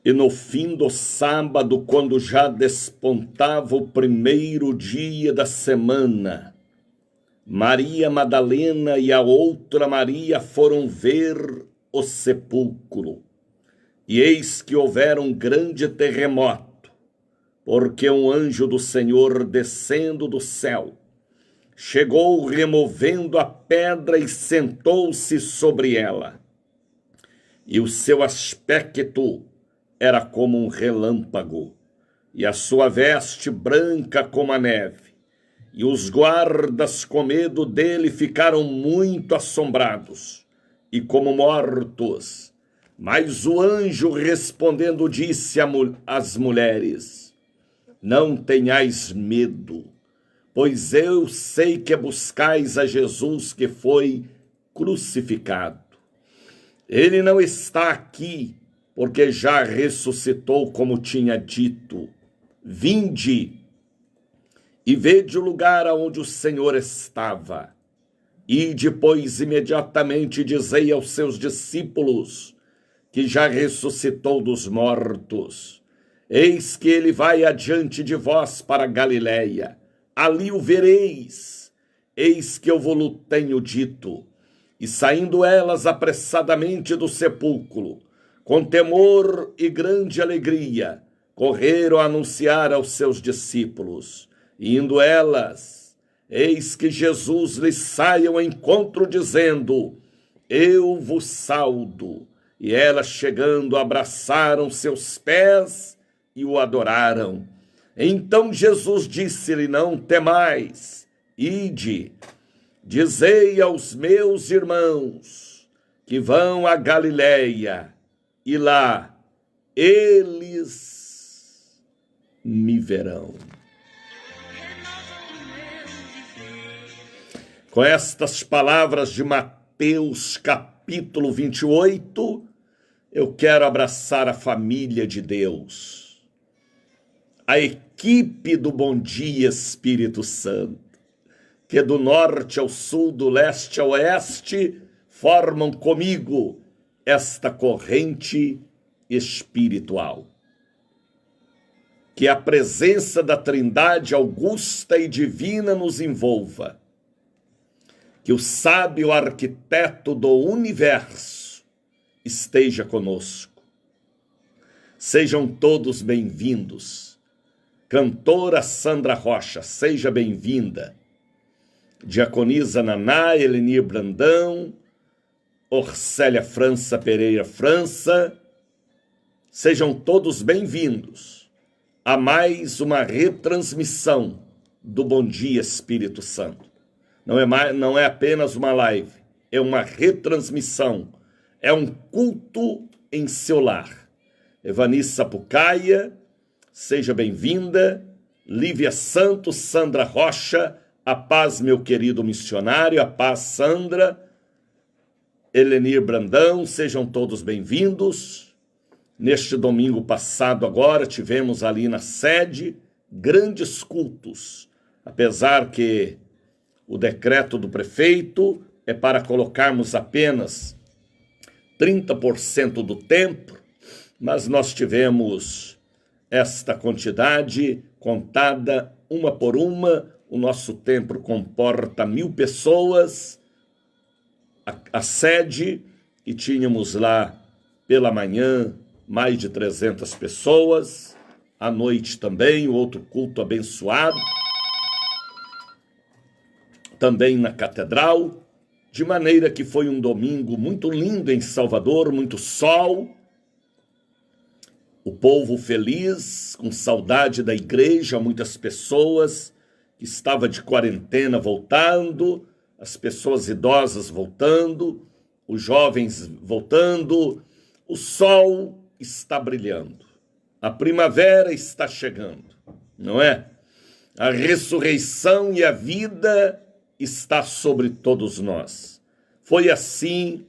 E no fim do sábado, quando já despontava o primeiro dia da semana, Maria Madalena e a outra Maria foram ver o sepulcro. E eis que houvera um grande terremoto, porque um anjo do Senhor, descendo do céu, chegou removendo a pedra e sentou-se sobre ela. E o seu aspecto era como um relâmpago, e a sua veste branca como a neve. E os guardas, com medo dele, ficaram muito assombrados e como mortos. Mas o anjo, respondendo, disse às mulheres: não tenhais medo, pois eu sei que buscais a Jesus que foi crucificado. Ele não está aqui, porque já ressuscitou, como tinha dito. Vinde e vede o lugar aonde o Senhor estava. E depois imediatamente dizei aos seus discípulos que já ressuscitou dos mortos. Eis que ele vai adiante de vós para Galiléia. Ali o vereis. Eis que eu vos tenho dito. E saindo elas apressadamente do sepulcro, com temor e grande alegria, correram a anunciar aos seus discípulos. E indo elas, eis que Jesus lhes sai ao encontro, dizendo: eu vos saudo. E elas, chegando, abraçaram seus pés e o adoraram. Então Jesus disse-lhe: não temais, ide, dizei aos meus irmãos que vão a Galiléia, e lá eles me verão. Com estas palavras de Mateus capítulo 28, eu quero abraçar a família de Deus, a equipe do Bom Dia Espírito Santo, que do norte ao sul, do leste ao oeste, formam comigo esta corrente espiritual. Que a presença da Trindade augusta e divina nos envolva. Que o sábio arquiteto do universo esteja conosco. Sejam todos bem-vindos. Cantora Sandra Rocha, seja bem-vinda. Diaconisa Naná, Elenir Brandão, Orcélia França Pereira França, sejam todos bem-vindos a mais uma retransmissão do Bom Dia Espírito Santo. Não é apenas uma live, é uma retransmissão, é um culto em seu lar. Evani Sapucaia, seja bem-vinda. Lívia Santos, Sandra Rocha, a paz, meu querido missionário, a paz, Sandra. Elenir Brandão, sejam todos bem-vindos. Neste domingo passado agora, tivemos ali na sede grandes cultos, apesar que o decreto do prefeito é para colocarmos apenas 30% do templo, mas nós tivemos esta quantidade contada uma por uma. O nosso templo comporta 1.000 pessoas, a sede, e tínhamos lá pela manhã mais de 300 pessoas, à noite também, o outro culto abençoado, também na catedral, de maneira que foi um domingo muito lindo em Salvador, muito sol, o povo feliz, com saudade da igreja, muitas pessoas que estavam de quarentena voltando, as pessoas idosas voltando, os jovens voltando, o sol está brilhando, a primavera está chegando, não é? A ressurreição e a vida está sobre todos nós. Foi assim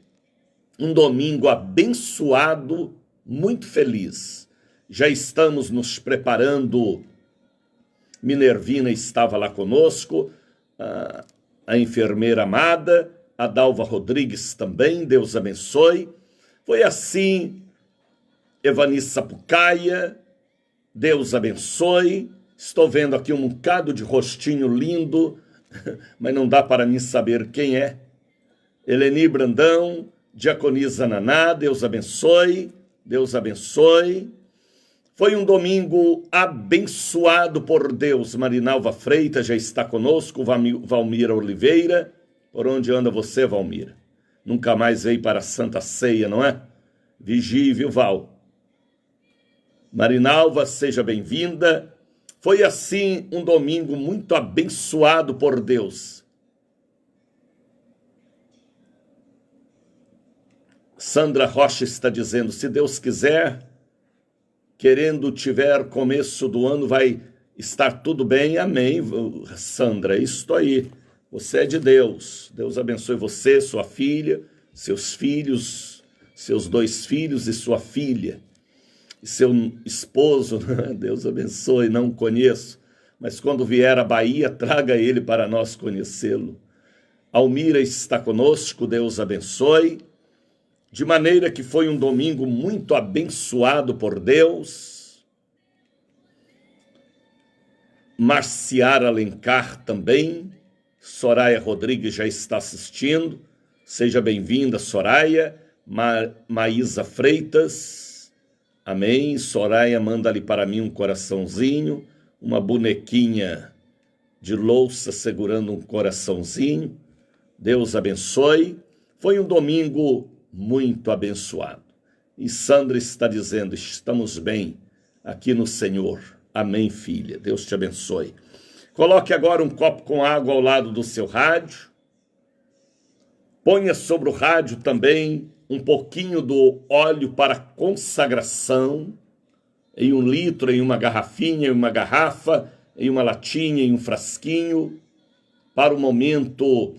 um domingo abençoado, muito feliz. Já estamos nos preparando. Minervina estava lá conosco, a enfermeira amada, a Dalva Rodrigues também, Deus abençoe. Foi assim Evani Sapucaia, Deus abençoe. Estou vendo aqui um bocado de rostinho lindo, mas não dá para mim saber quem é. Eleni Brandão, Diaconisa Naná, Deus abençoe, Deus abençoe. Foi um domingo abençoado por Deus. Marinalva Freitas já está conosco, Valmira Oliveira. Por onde anda você, Valmira? Nunca mais veio para a Santa Ceia, não é? Vigie, viu, Val? Marinalva, seja bem-vinda. Foi assim um domingo muito abençoado por Deus. Sandra Rocha está dizendo, se Deus quiser, querendo tiver começo do ano, vai estar tudo bem. Amém, Sandra, isso aí. Você é de Deus. Deus abençoe você, sua filha, seus filhos, seus 2 filhos e sua filha. E seu esposo, Deus abençoe, não o conheço, mas quando vier à Bahia, traga ele para nós conhecê-lo. Almira está conosco, Deus abençoe. De maneira que foi um domingo muito abençoado por Deus. Marciara Alencar também. Soraya Rodrigues já está assistindo. Seja bem-vinda, Soraya. Maísa Freitas. Amém. Soraya, manda ali para mim um coraçãozinho. Uma bonequinha de louça segurando um coraçãozinho. Deus abençoe. Foi um domingo muito abençoado. E Sandra está dizendo, estamos bem aqui no Senhor. Amém, filha. Deus te abençoe. Coloque agora um copo com água ao lado do seu rádio. Ponha sobre o rádio também um pouquinho do óleo para consagração, em 1 litro, em uma garrafinha, em uma garrafa, em uma latinha, em um frasquinho, para o momento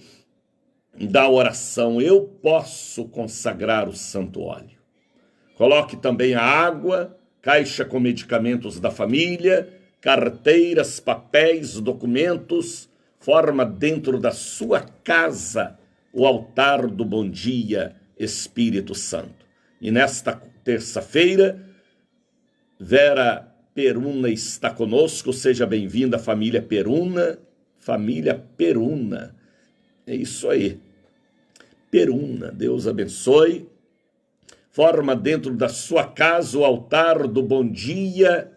da oração. Eu posso consagrar o santo óleo. Coloque também a água, caixa com medicamentos da família, carteiras, papéis, documentos, forma dentro da sua casa o altar do bom dia, Espírito Santo. E nesta terça-feira, Vera Peruna está conosco, seja bem-vinda, família Peruna. Família Peruna, é isso aí. Peruna, Deus abençoe. Forma dentro da sua casa o altar do bom dia,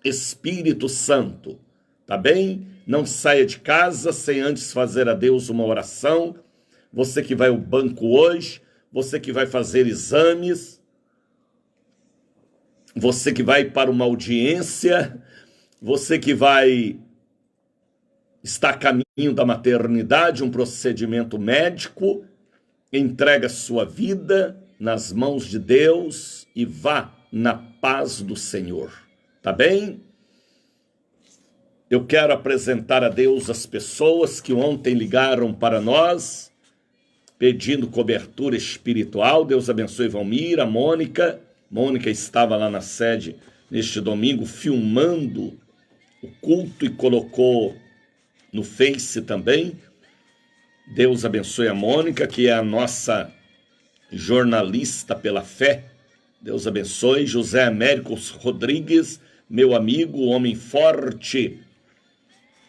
Espírito Santo. Tá bem? Não saia de casa sem antes fazer a Deus uma oração. Você que vai ao banco hoje, você que vai fazer exames, você que vai para uma audiência, você que vai estar a caminho da maternidade, um procedimento médico, entrega sua vida nas mãos de Deus e vá na paz do Senhor. Tá bem? Eu quero apresentar a Deus as pessoas que ontem ligaram para nós, pedindo cobertura espiritual. Deus abençoe Valmira, Mônica. Mônica estava lá na sede neste domingo filmando o culto e colocou no Face também. Deus abençoe a Mônica, que é a nossa jornalista pela fé. Deus abençoe. José Américo Rodrigues, meu amigo, homem forte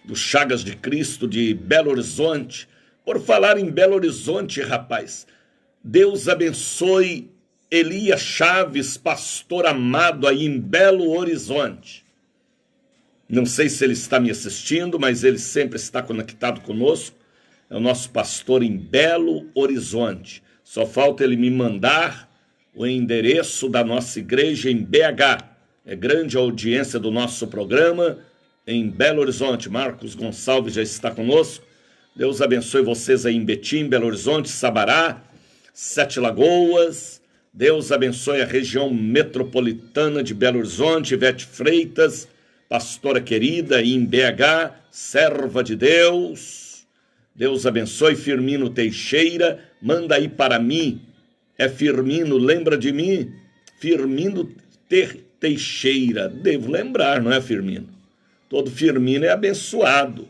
do Chagas de Cristo de Belo Horizonte. Por falar em Belo Horizonte, rapaz, Deus abençoe Elias Chaves, pastor amado aí em Belo Horizonte. Não sei se ele está me assistindo, mas ele sempre está conectado conosco. É o nosso pastor em Belo Horizonte. Só falta ele me mandar o endereço da nossa igreja em BH. É grande a audiência do nosso programa em Belo Horizonte. Marcos Gonçalves já está conosco. Deus abençoe vocês aí em Betim, Belo Horizonte, Sabará, Sete Lagoas. Deus abençoe a região metropolitana de Belo Horizonte, Ivete Freitas, pastora querida aí em BH, serva de Deus. Deus abençoe Firmino Teixeira, manda aí para mim. É Firmino, lembra de mim? Firmino Teixeira, devo lembrar, não é, Firmino? Todo Firmino é abençoado.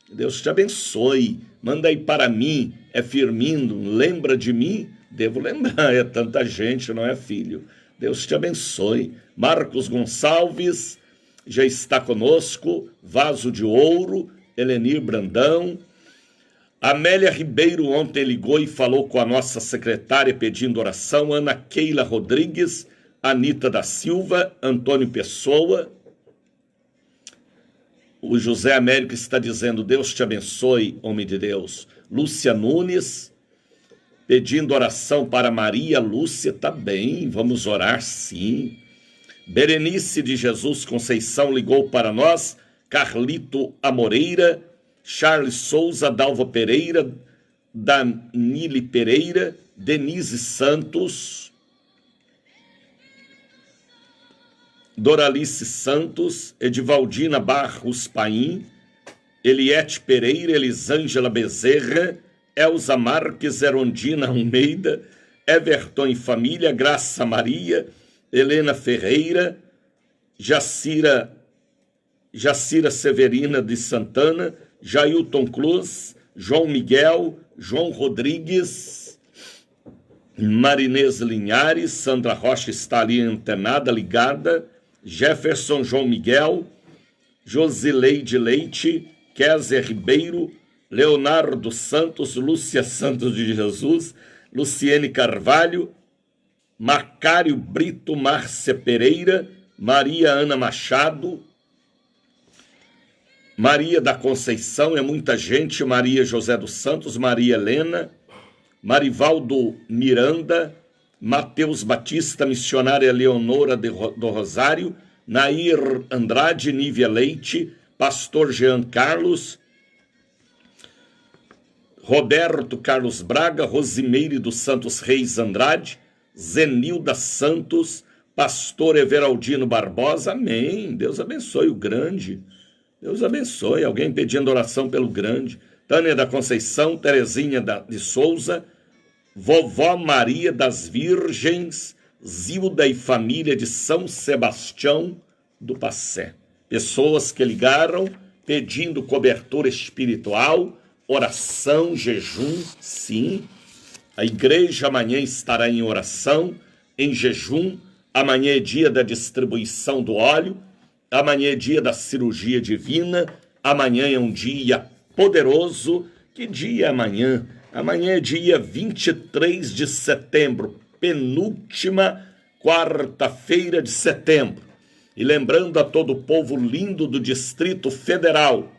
Deus te abençoe. Manda aí para mim. É Firmino, lembra de mim? Devo lembrar, é tanta gente, não é, filho? Deus te abençoe. Marcos Gonçalves já está conosco, Vaso de Ouro, Helenir Brandão. Amélia Ribeiro ontem ligou e falou com a nossa secretária pedindo oração, Ana Keila Rodrigues, Anita da Silva, Antônio Pessoa. O José Américo está dizendo, Deus te abençoe, homem de Deus. Lúcia Nunes, pedindo oração para Maria Lúcia, tá bem, vamos orar sim. Berenice de Jesus Conceição ligou para nós, Carlito Amoreira, Charles Souza, Dalva Pereira, Danile Pereira, Denise Santos, Doralice Santos, Edivaldina Barros Paim, Eliette Pereira, Elisângela Bezerra, Elza Marques, Erondina Almeida, Everton e Família, Graça Maria, Helena Ferreira, Jacira Severina de Santana, Jailton Cruz, João Miguel, João Rodrigues, Marinês Linhares, Sandra Rocha está ali antenada, ligada, Jefferson João Miguel, Josileide Leite, Kézia Ribeiro, Leonardo Santos, Lúcia Santos de Jesus, Luciene Carvalho, Macário Brito, Márcia Pereira, Maria Ana Machado, Maria da Conceição, é muita gente, Maria José dos Santos, Maria Helena, Marivaldo Miranda, Mateus Batista, missionária Leonora do Rosário, Nair Andrade, Nívia Leite, Pastor Jean Carlos, Roberto Carlos Braga, Rosimeire dos Santos Reis Andrade, Zenilda Santos, Pastor Everaldino Barbosa, amém, Deus abençoe o grande, Deus abençoe, alguém pedindo oração pelo grande, Tânia da Conceição, Terezinha de Souza, Vovó Maria das Virgens, Zilda e família de São Sebastião do Passé. Pessoas que ligaram pedindo cobertura espiritual, oração, jejum, sim. A igreja amanhã estará em oração, em jejum. Amanhã é dia da distribuição do óleo. Amanhã é dia da cirurgia divina. Amanhã é um dia poderoso. Que dia é amanhã? Amanhã é dia 23 de setembro, penúltima quarta-feira de setembro. E lembrando a todo o povo lindo do Distrito Federal,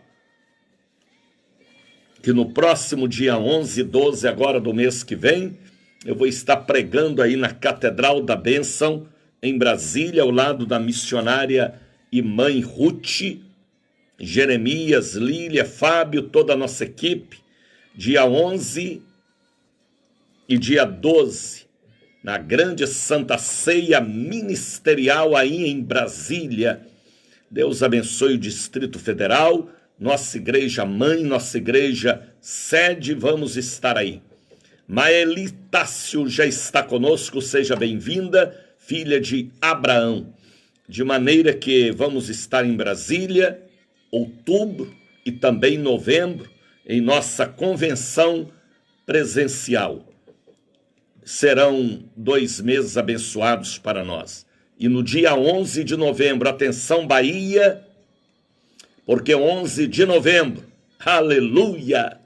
que no próximo dia 11 e 12 agora do mês que vem, eu vou estar pregando aí na Catedral da Bênção, em Brasília, ao lado da missionária e mãe Ruth, Jeremias, Lília, Fábio, toda a nossa equipe, dia 11 e dia 12, na grande Santa Ceia Ministerial aí em Brasília. Deus abençoe o Distrito Federal, nossa igreja mãe, nossa igreja sede, vamos estar aí. Maeli Tássio já está conosco, seja bem-vinda, filha de Abraão. De maneira que vamos estar em Brasília, outubro e também novembro, em nossa convenção presencial. Serão 2 meses abençoados para nós. E no dia 11 de novembro, atenção Bahia, porque 11 de novembro, aleluia,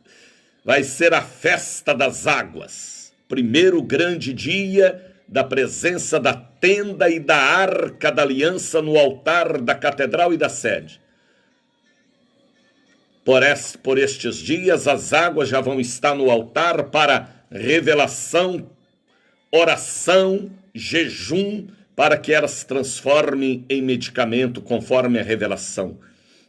vai ser a festa das águas. Primeiro grande dia da presença da tenda e da arca da aliança no altar da catedral e da sede. Por estes dias, as águas já vão estar no altar para revelação, oração, jejum, para que elas se transformem em medicamento conforme a revelação.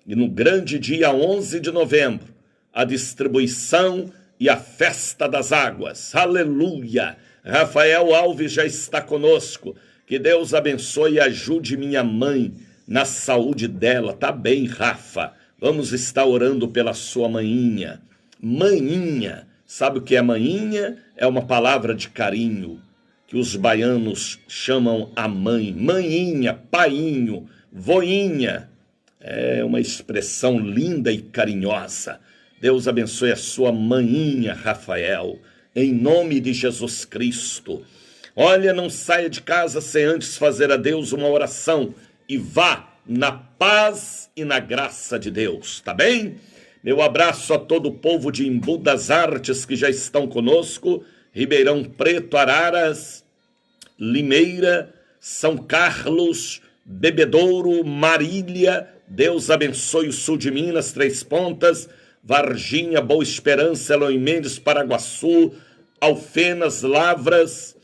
E no grande dia 11 de novembro, a distribuição e a festa das águas. Aleluia! Rafael Alves já está conosco. Que Deus abençoe e ajude minha mãe na saúde dela. Tá bem, Rafa? Vamos estar orando pela sua maninha. Maninha, sabe o que é maninha? É uma palavra de carinho que os baianos chamam a mãe. Maninha, painho, voinha. É uma expressão linda e carinhosa. Deus abençoe a sua maninha, Rafael, em nome de Jesus Cristo. Olha, não saia de casa sem antes fazer a Deus uma oração e vá na paz e na graça de Deus, tá bem? Meu abraço a todo o povo de Embu das Artes que já estão conosco, Ribeirão Preto, Araras, Limeira, São Carlos, Bebedouro, Marília, Deus abençoe o sul de Minas, Três Pontas, Varginha, Boa Esperança, Eloy Mendes, Paraguaçu, Alfenas, Lavras,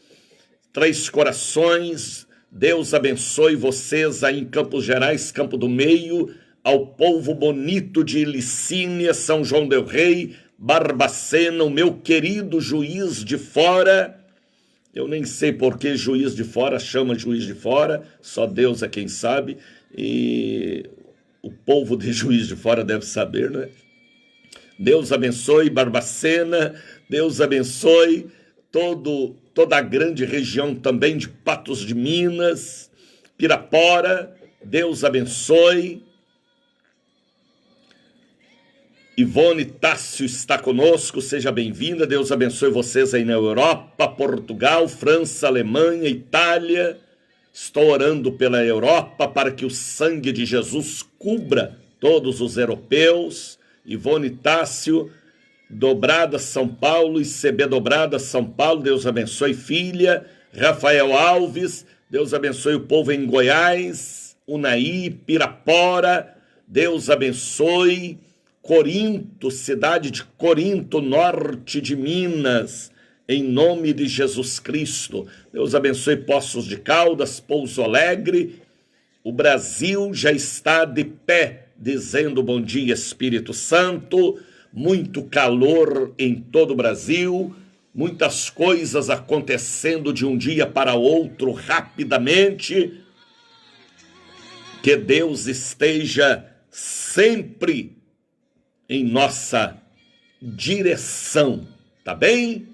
Três Corações. Deus abençoe vocês aí em Campos Gerais, Campo do Meio, ao povo bonito de Licínia, São João del Rei, Barbacena, o meu querido Juiz de Fora. Eu nem sei por que Juiz de Fora chama Juiz de Fora, só Deus é quem sabe, e o povo de Juiz de Fora deve saber, né? Deus abençoe Barbacena, Deus abençoe toda a grande região também de Patos de Minas, Pirapora, Deus abençoe. Ivone Tássio está conosco, seja bem-vinda, Deus abençoe vocês aí na Europa, Portugal, França, Alemanha, Itália. Estou orando pela Europa para que o sangue de Jesus cubra todos os europeus. Ivone Tássio, Dobrada São Paulo, ICB Dobrada São Paulo, Deus abençoe, filha. Rafael Alves, Deus abençoe o povo em Goiás, Unaí, Pirapora, Deus abençoe. Corinto, cidade de Corinto, norte de Minas, em nome de Jesus Cristo. Deus abençoe Poços de Caldas, Pouso Alegre. O Brasil já está de pé, dizendo bom dia, Espírito Santo. Muito calor em todo o Brasil, muitas coisas acontecendo de um dia para outro rapidamente. Que Deus esteja sempre em nossa direção, tá bem?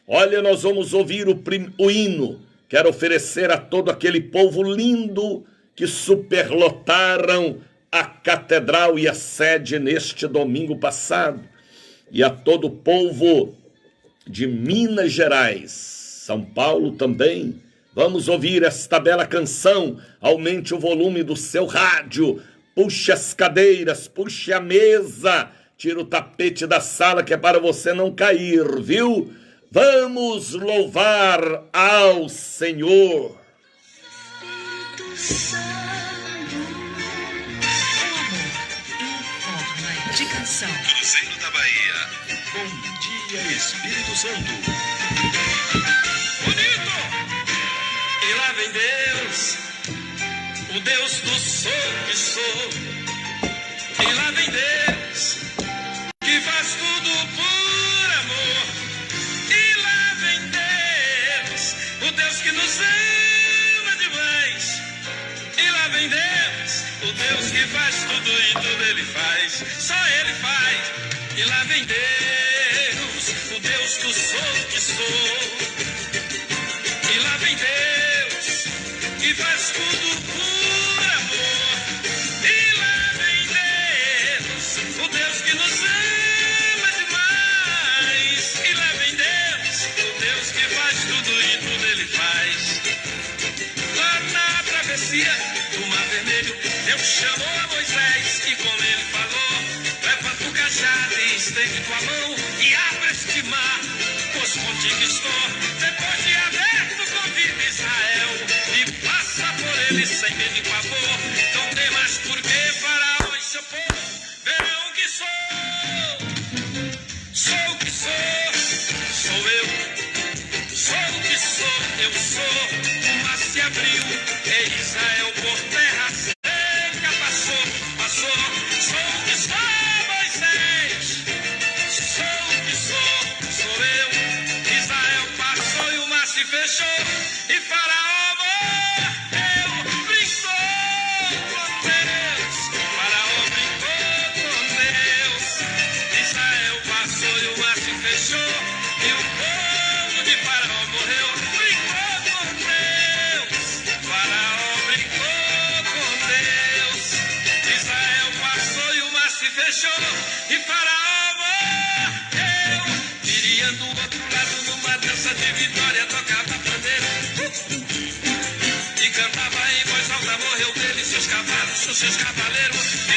Olha, nós vamos ouvir o hino. Quero oferecer a todo aquele povo lindo que superlotaram a catedral e a sede neste domingo passado, e a todo o povo de Minas Gerais, São Paulo também. Vamos ouvir esta bela canção. Aumente o volume do seu rádio, puxe as cadeiras, puxe a mesa, tira o tapete da sala que é para você não cair, viu? Vamos louvar ao Senhor. De canção. Cruzeiro da Bahia. Bom dia, Espírito Santo. Bonito! E lá vem Deus, o Deus do sou que sou. E lá vem Deus, que faz tudo por amor. E lá vem Deus, o Deus que nos ama demais. E lá vem Deus, o Deus que faz tudo e tudo Ele faz, só Ele faz. E lá vem Deus, o Deus do sou que sou. E lá vem Deus, que faz tudo por amor. E lá vem Deus, o Deus que nos ama demais. E lá vem Deus, o Deus que faz tudo e tudo Ele faz. Lá na travessia do Mar Vermelho, Deus chamou a Moisés e como Ele falou, levanta o cajado e estende tua mão e abre este mar, pois contigo estou. Depois de aberto, convida Israel e passa por ele sem medo e pavor. Não tem mais por que Faraó e seu povo verão que sou. Sou o que sou, sou eu. Sou o que sou, eu sou. O mar se abriu e Israel por terra seca passou. Sou o que sou, Moisés. Sou o que sou eu. Israel passou e o mar se fechou. E Faraó morreu, brincou com Deus. Faraó brincou com Deus. Israel passou e o mar se fechou. E o povo de Faraó morreu, brincou com Deus. Faraó brincou com Deus. Israel passou e o mar se fechou. E Faraó morreu. Miriam do outro lado numa dança de vitória tocava pandeiro. todos seus cavaleiros.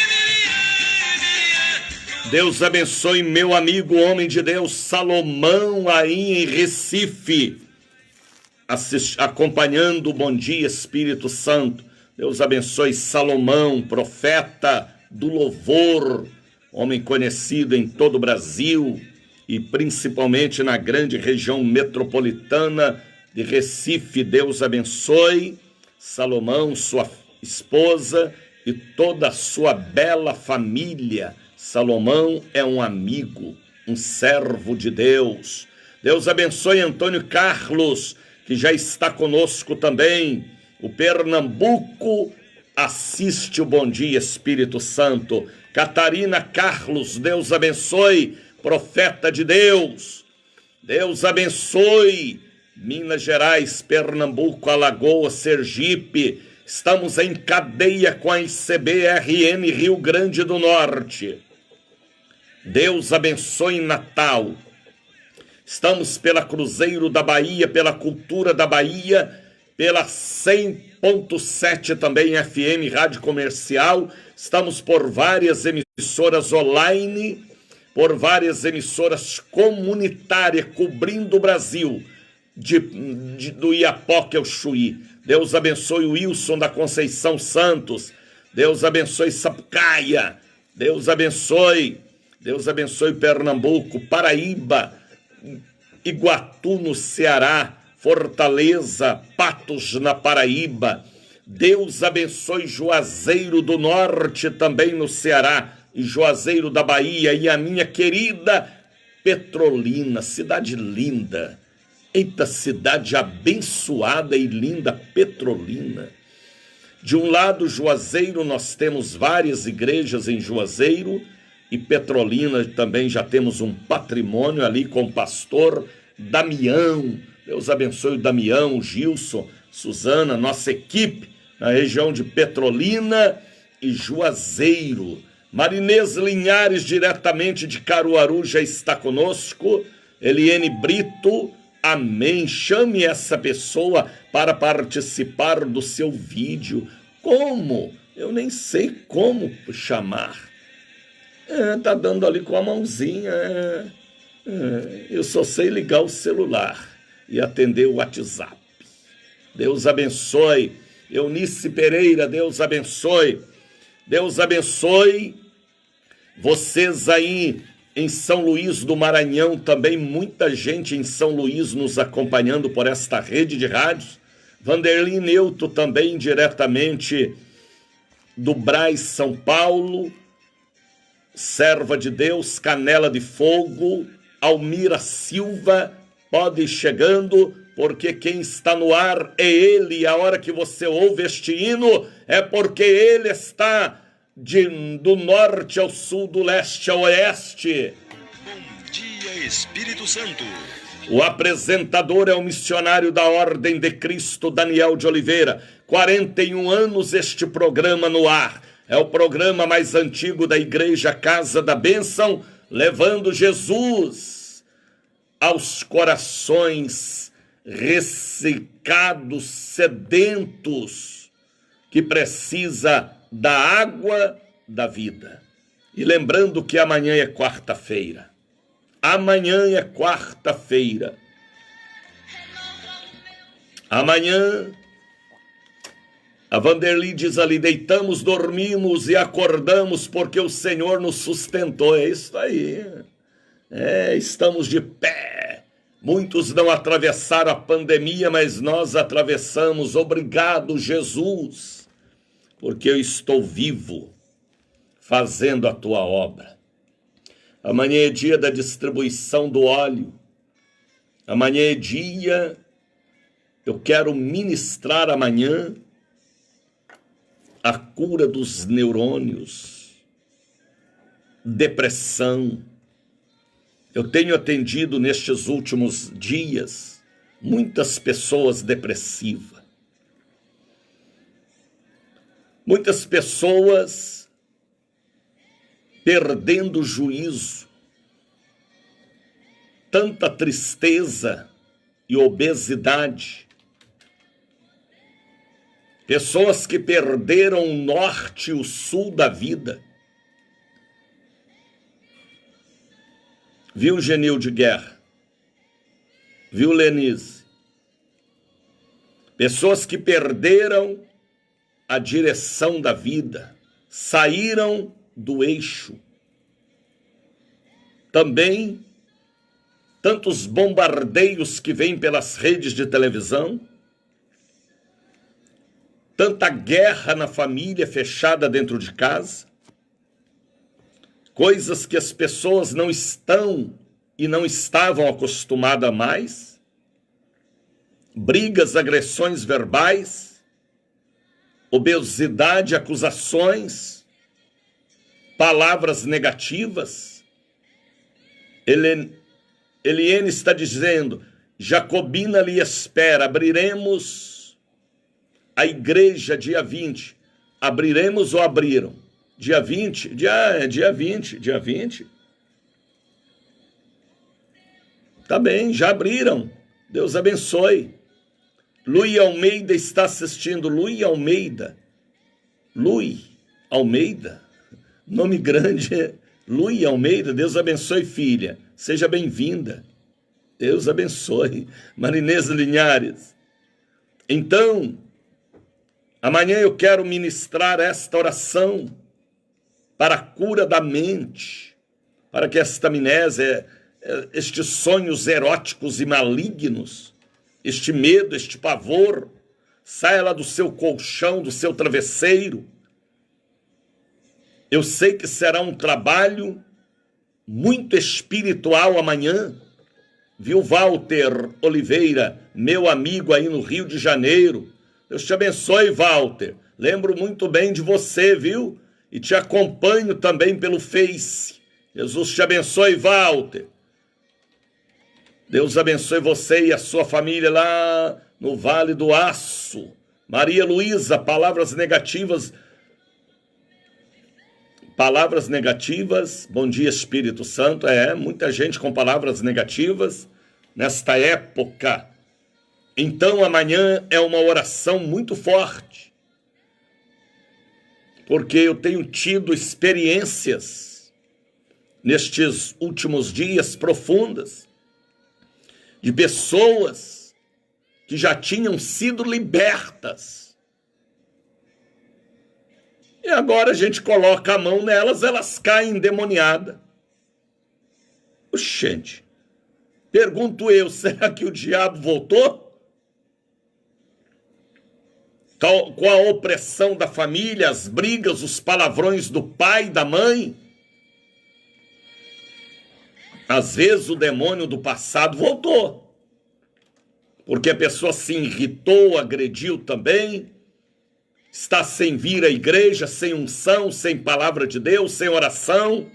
Deus abençoe meu amigo, homem de Deus, Salomão, aí em Recife, acompanhando o Bom Dia Espírito Santo. Deus abençoe Salomão, profeta do louvor, homem conhecido em todo o Brasil e principalmente na grande região metropolitana de Recife. Deus abençoe Salomão, sua esposa e toda a sua bela família. Salomão é um amigo, um servo de Deus. Deus abençoe Antônio Carlos, que já está conosco também. O Pernambuco assiste o Bom Dia Espírito Santo. Catarina Carlos, Deus abençoe, profeta de Deus. Deus abençoe Minas Gerais, Pernambuco, Alagoas, Sergipe. Estamos em cadeia com a ICBRN Rio Grande do Norte. Deus abençoe Natal. Estamos pela Cruzeiro da Bahia, pela Cultura da Bahia, pela 100.7 também FM Rádio Comercial. Estamos por várias emissoras online, por várias emissoras comunitárias cobrindo o Brasil, do Iapoque ao Chuí. Deus abençoe o Wilson da Conceição Santos. Deus abençoe Sapucaia. Deus abençoe Pernambuco, Paraíba, Iguatu no Ceará, Fortaleza, Patos na Paraíba. Deus abençoe Juazeiro do Norte também no Ceará e Juazeiro da Bahia e a minha querida Petrolina, cidade linda. Eita, cidade abençoada e linda, Petrolina. De um lado, Juazeiro, nós temos várias igrejas em Juazeiro, e Petrolina também já temos um patrimônio ali com o pastor Damião. Deus abençoe o Damião, o Gilson, Suzana, nossa equipe na região de Petrolina e Juazeiro. Marinês Linhares, diretamente de Caruaru, já está conosco. Eliene Brito, amém. Chame essa pessoa para participar do seu vídeo. Como? Eu nem sei como chamar. Tá dando ali com a mãozinha. Eu só sei ligar o celular e atender o WhatsApp. Deus abençoe. Eunice Pereira, Deus abençoe. Deus abençoe vocês aí em São Luís do Maranhão, também muita gente em São Luís nos acompanhando por esta rede de rádios. Vanderlin Neuto também diretamente do Brás, São Paulo. Serva de Deus, Canela de Fogo, Almira Silva, pode ir chegando, porque quem está no ar é Ele. A hora que você ouve este hino é porque Ele está do norte ao sul, do leste ao oeste. Bom Dia Espírito Santo. O apresentador é o missionário da Ordem de Cristo, Daniel de Oliveira. 41 anos este programa no ar. É o programa mais antigo da Igreja Casa da Bênção, levando Jesus aos corações ressecados, sedentos, que precisa da água da vida. E lembrando que amanhã é quarta-feira. Amanhã é quarta-feira. Amanhã, a Vanderly diz ali, deitamos, dormimos e acordamos porque o Senhor nos sustentou. É isso aí. Estamos de pé. Muitos não atravessaram a pandemia, mas nós atravessamos. Obrigado, Jesus, porque eu estou vivo, fazendo a tua obra. Amanhã é dia da distribuição do óleo. Amanhã é dia, eu quero ministrar amanhã a cura dos neurônios, depressão. Eu tenho atendido nestes últimos dias muitas pessoas depressivas. Muitas pessoas perdendo o juízo. Tanta tristeza e obesidade. Pessoas que perderam o norte e o sul da vida. Viu Genil de Guerra? Viu Lenise? Pessoas que perderam a direção da vida, saíram do eixo. Também tantos bombardeios que vêm pelas redes de televisão, tanta guerra na família fechada dentro de casa, coisas que as pessoas não estão e não estavam acostumadas a mais, brigas, agressões verbais, obesidade, acusações, palavras negativas. Eliene está dizendo, Jacobina lhe espera, abriremos a igreja dia 20. Abriremos ou abriram? Dia 20? Dia 20. Tá bem, já abriram. Deus abençoe. Lui Almeida está assistindo. Lui Almeida, nome grande. Lui Almeida, Deus abençoe, filha. Seja bem-vinda. Deus abençoe. Marinesa Linhares. Então, amanhã eu quero ministrar esta oração para a cura da mente, para que esta amnésia, estes sonhos eróticos e malignos, este medo, este pavor, saia lá do seu colchão, do seu travesseiro. Eu sei que será um trabalho muito espiritual amanhã. Viu, Walter Oliveira, meu amigo aí no Rio de Janeiro. Deus te abençoe, Walter. Lembro muito bem de você, viu? E te acompanho também pelo Face. Jesus te abençoe, Walter. Deus abençoe você e a sua família lá no Vale do Aço. Maria Luísa, palavras negativas. Palavras negativas. Bom dia, Espírito Santo. Muita gente com palavras negativas nesta época. Então amanhã é uma oração muito forte, porque eu tenho tido experiências nestes últimos dias profundas de pessoas que já tinham sido libertas. E agora a gente coloca a mão nelas, elas caem endemoniadas. Oxente, pergunto eu, será que o diabo voltou? Com a opressão da família, as brigas, os palavrões do pai e da mãe? Às vezes o demônio do passado voltou, porque a pessoa se irritou, agrediu também, está sem vir à igreja, sem unção, sem palavra de Deus, sem oração.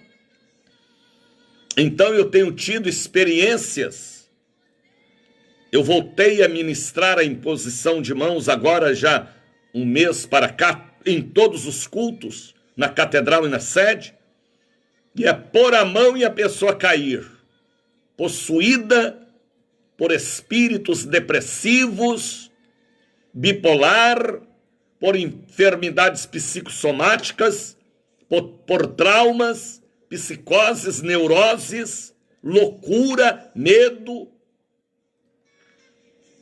Então eu tenho tido experiências. Eu voltei a ministrar a imposição de mãos agora já um mês para cá, em todos os cultos, na catedral e na sede, e é pôr a mão e a pessoa cair, possuída por espíritos depressivos, bipolar, por enfermidades psicossomáticas, por traumas, psicoses, neuroses, loucura, medo.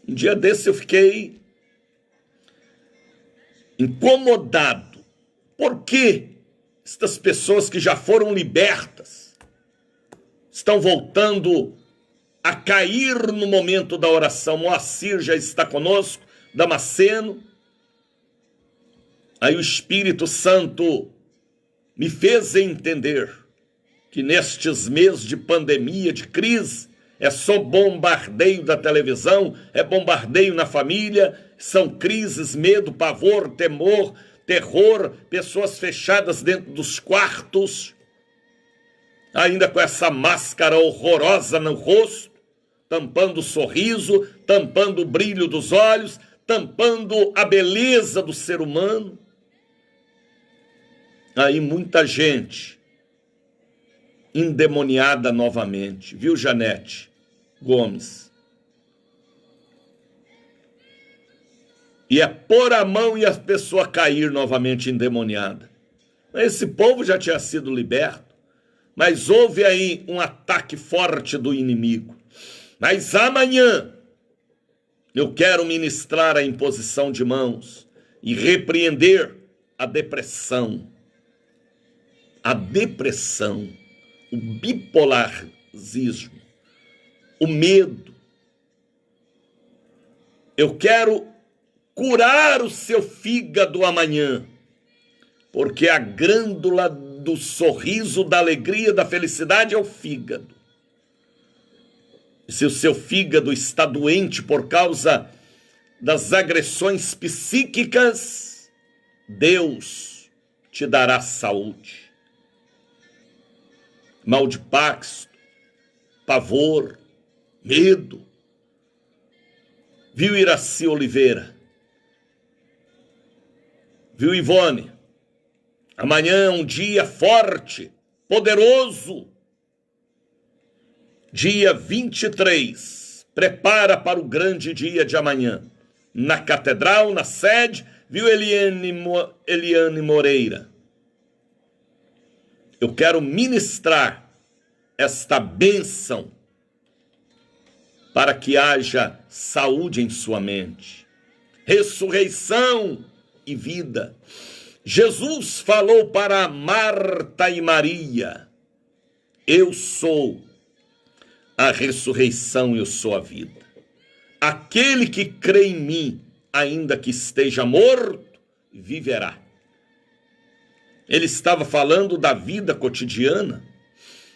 Um dia desse eu fiquei incomodado. Por que estas pessoas que já foram libertas estão voltando a cair no momento da oração? Moacir já está conosco, Damasceno. Aí o Espírito Santo me fez entender que nestes meses de pandemia, de crise, é só bombardeio da televisão, é bombardeio na família, são crises, medo, pavor, temor, terror, pessoas fechadas dentro dos quartos, ainda com essa máscara horrorosa no rosto, tampando o sorriso, tampando o brilho dos olhos, tampando a beleza do ser humano. Aí muita gente endemoniada novamente, viu, Janete Gomes? E é pôr a mão e a pessoa cair novamente endemoniada. Esse povo já tinha sido liberto, mas houve aí um ataque forte do inimigo. Mas amanhã eu quero ministrar a imposição de mãos e repreender a depressão, o bipolarismo, o medo. Eu quero curar o seu fígado amanhã, porque a glândula do sorriso, da alegria, da felicidade é o fígado. E se o seu fígado está doente por causa das agressões psíquicas, Deus te dará saúde. Mal de pasto, pavor, medo. Viu Iraci Oliveira? Viu Ivone? Amanhã é um dia forte, poderoso. Dia 23. Prepara para o grande dia de amanhã. Na catedral, na sede, viu Eliane Moreira? Eu quero ministrar esta bênção para que haja saúde em sua mente, ressurreição e vida. Jesus falou para Marta e Maria: eu sou a ressurreição, eu sou a vida. Aquele que crê em mim, ainda que esteja morto, viverá. Ele estava falando da vida cotidiana,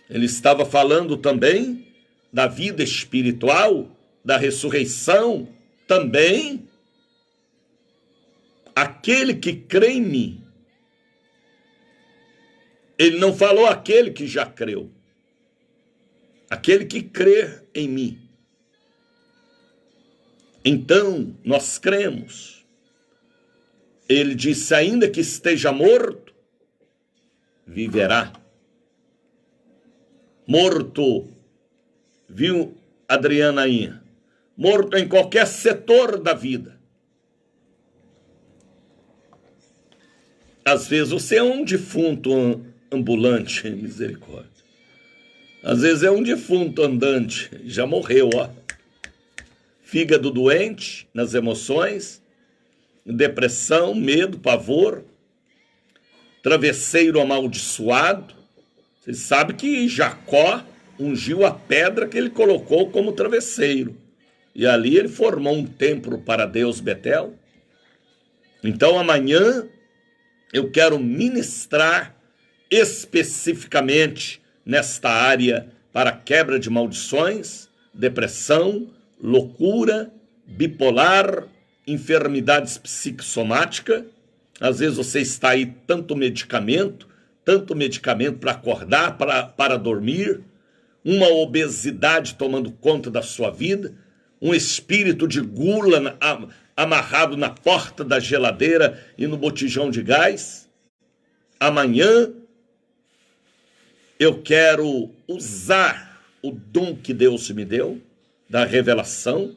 ele estava falando também da vida espiritual, da ressurreição também. Aquele que crê em mim. Ele não falou aquele que já creu. Aquele que crê em mim. Então, nós cremos. Ele disse, ainda que esteja morto, viverá. Morto, viu, Adriana aí? Morto em qualquer setor da vida. Às vezes você é um defunto ambulante, misericórdia. Às vezes é um defunto andante, já morreu, ó. Fígado doente, nas emoções, depressão, medo, pavor, travesseiro amaldiçoado. Você sabe que Jacó ungiu a pedra que ele colocou como travesseiro. E ali ele formou um templo para Deus, Betel. Então amanhã eu quero ministrar especificamente nesta área para quebra de maldições, depressão, loucura, bipolar, enfermidades psicossomáticas. Às vezes você está aí tanto medicamento para acordar, para dormir, uma obesidade tomando conta da sua vida, um espírito de gula amarrado na porta da geladeira e no botijão de gás. Amanhã eu quero usar o dom que Deus me deu, da revelação,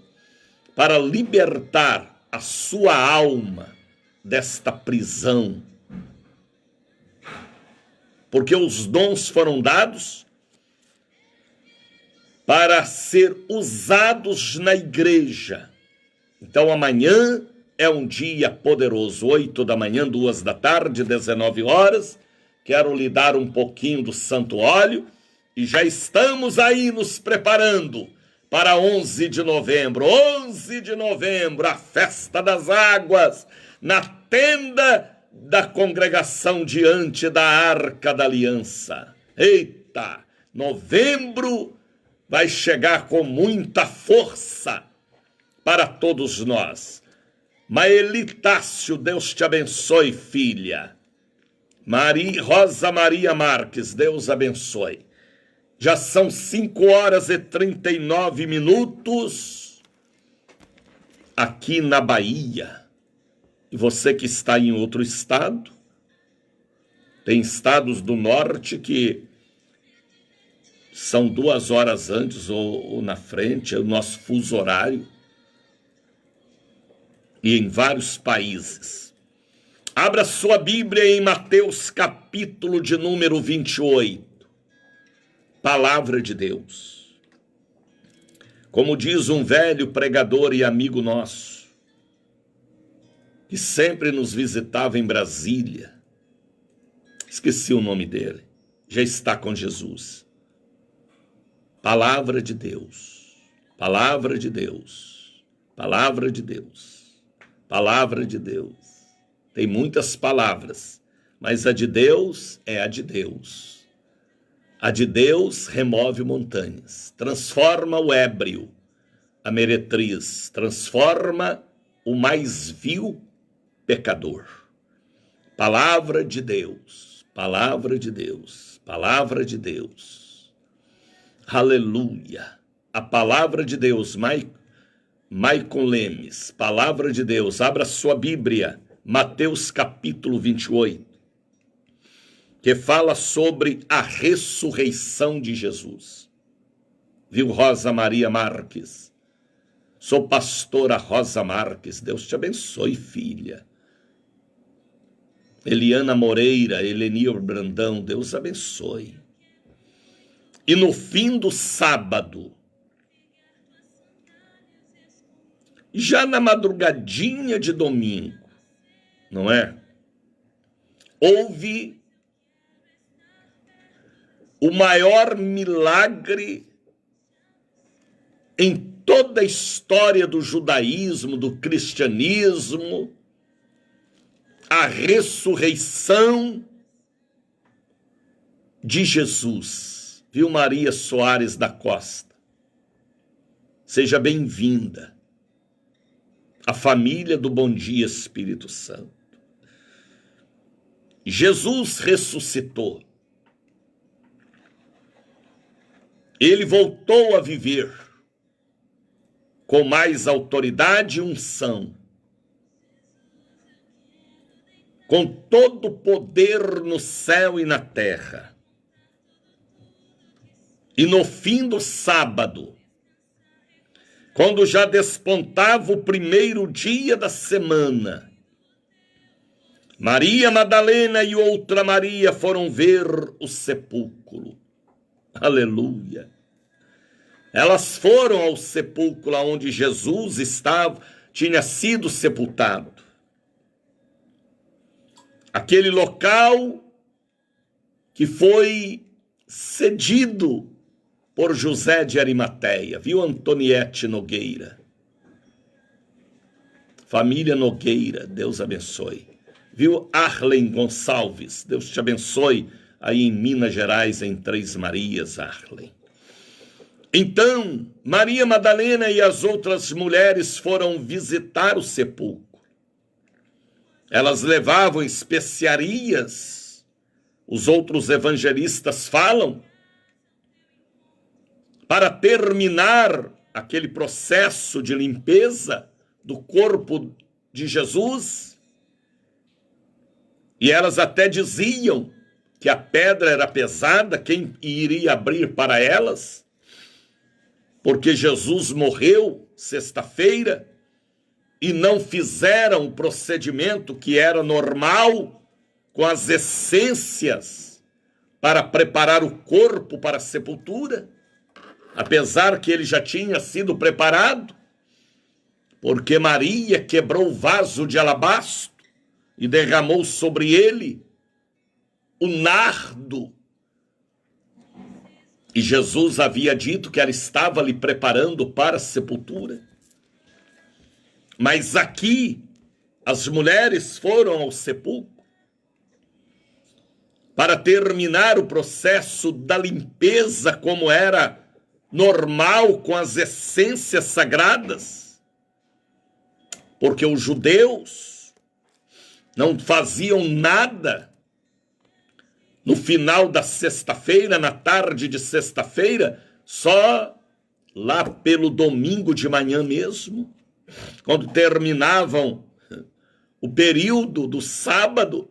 para libertar a sua alma desta prisão. Porque os dons foram dados para ser usados na igreja. Então amanhã é um dia poderoso, 8 da manhã, 2 da tarde, 19 horas. Quero lhe dar um pouquinho do santo óleo e já estamos aí nos preparando para 11 de novembro. 11 de novembro, a festa das águas, na tenda da congregação diante da Arca da Aliança. Eita, novembro vai chegar com muita força para todos nós. Maelitácio, Deus te abençoe, filha. Rosa Maria Marques, Deus abençoe. Já são 5 horas e 39 minutos aqui na Bahia. E você que está em outro estado, tem estados do norte que são 2 horas antes ou na frente, é o nosso fuso horário. e em vários países. Abra sua Bíblia em Mateus capítulo de número 28. Palavra de Deus. Como diz um velho pregador e amigo nosso, que sempre nos visitava em Brasília, esqueci o nome dele, já está com Jesus. Palavra de Deus, palavra de Deus, palavra de Deus, palavra de Deus. Tem muitas palavras, mas a de Deus é a de Deus. A de Deus remove montanhas, transforma o ébrio, a meretriz, transforma o mais vil pecador. Palavra de Deus, palavra de Deus, palavra de Deus. Aleluia. A palavra de Deus, Maicon Lemes, palavra de Deus. Abra sua Bíblia, Mateus capítulo 28. Que fala sobre a ressurreição de Jesus. Viu, Rosa Maria Marques? Sou pastora Rosa Marques. Deus te abençoe, filha. Eliana Moreira, Elenir Brandão, Deus abençoe. E no fim do sábado, já na madrugadinha de domingo, não é? Houve o maior milagre em toda a história do judaísmo, do cristianismo, a ressurreição de Jesus. Viu, Maria Soares da Costa? Seja bem-vinda à família do Bom Dia Espírito Santo. Jesus ressuscitou. Ele voltou a viver com mais autoridade e unção, com todo o poder no céu e na terra. E no fim do sábado, quando já despontava o primeiro dia da semana, Maria Madalena e outra Maria foram ver o sepulcro. Aleluia. Elas foram ao sepulcro onde Jesus tinha sido sepultado. Aquele local que foi cedido por José de Arimateia. Viu, Antoniete Nogueira? Família Nogueira, Deus abençoe. Viu, Arlen Gonçalves? Deus te abençoe aí em Minas Gerais, em Três Marias, Arlen. Então, Maria Madalena e as outras mulheres foram visitar o sepulcro. Elas levavam especiarias, os outros evangelistas falam, para terminar aquele processo de limpeza do corpo de Jesus. E elas até diziam que a pedra era pesada, quem iria abrir para elas? Porque Jesus morreu sexta-feira e não fizeram o procedimento que era normal com as essências para preparar o corpo para a sepultura, apesar que ele já tinha sido preparado, porque Maria quebrou o vaso de alabastro e derramou sobre ele o nardo. E Jesus havia dito que ela estava lhe preparando para a sepultura. Mas aqui, as mulheres foram ao sepulcro para terminar o processo da limpeza como era normal com as essências sagradas. Porque os judeus não faziam nada no final da sexta-feira, na tarde de sexta-feira, só lá pelo domingo de manhã mesmo, quando terminavam o período do sábado,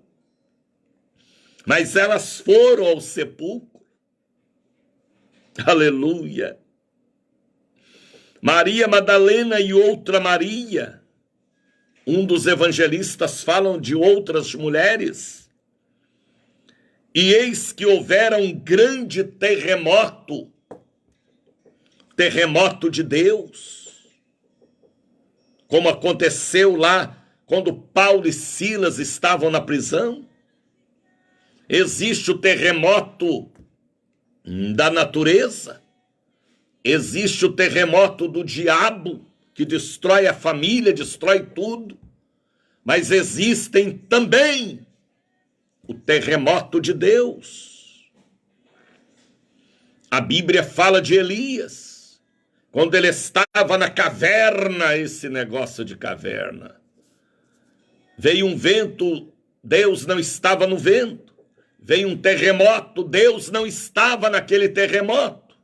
mas elas foram ao sepulcro. Aleluia! Maria Madalena e outra Maria Um dos evangelistas falam de outras mulheres. E eis que houvera um grande terremoto, terremoto de Deus, como aconteceu lá quando Paulo e Silas estavam na prisão. Existe o terremoto da natureza, existe o terremoto do diabo, que destrói a família, destrói tudo, mas existem também o terremoto de Deus. A Bíblia fala de Elias, quando ele estava na caverna, esse negócio de caverna. Veio um vento, Deus não estava no vento. Veio um terremoto, Deus não estava naquele terremoto.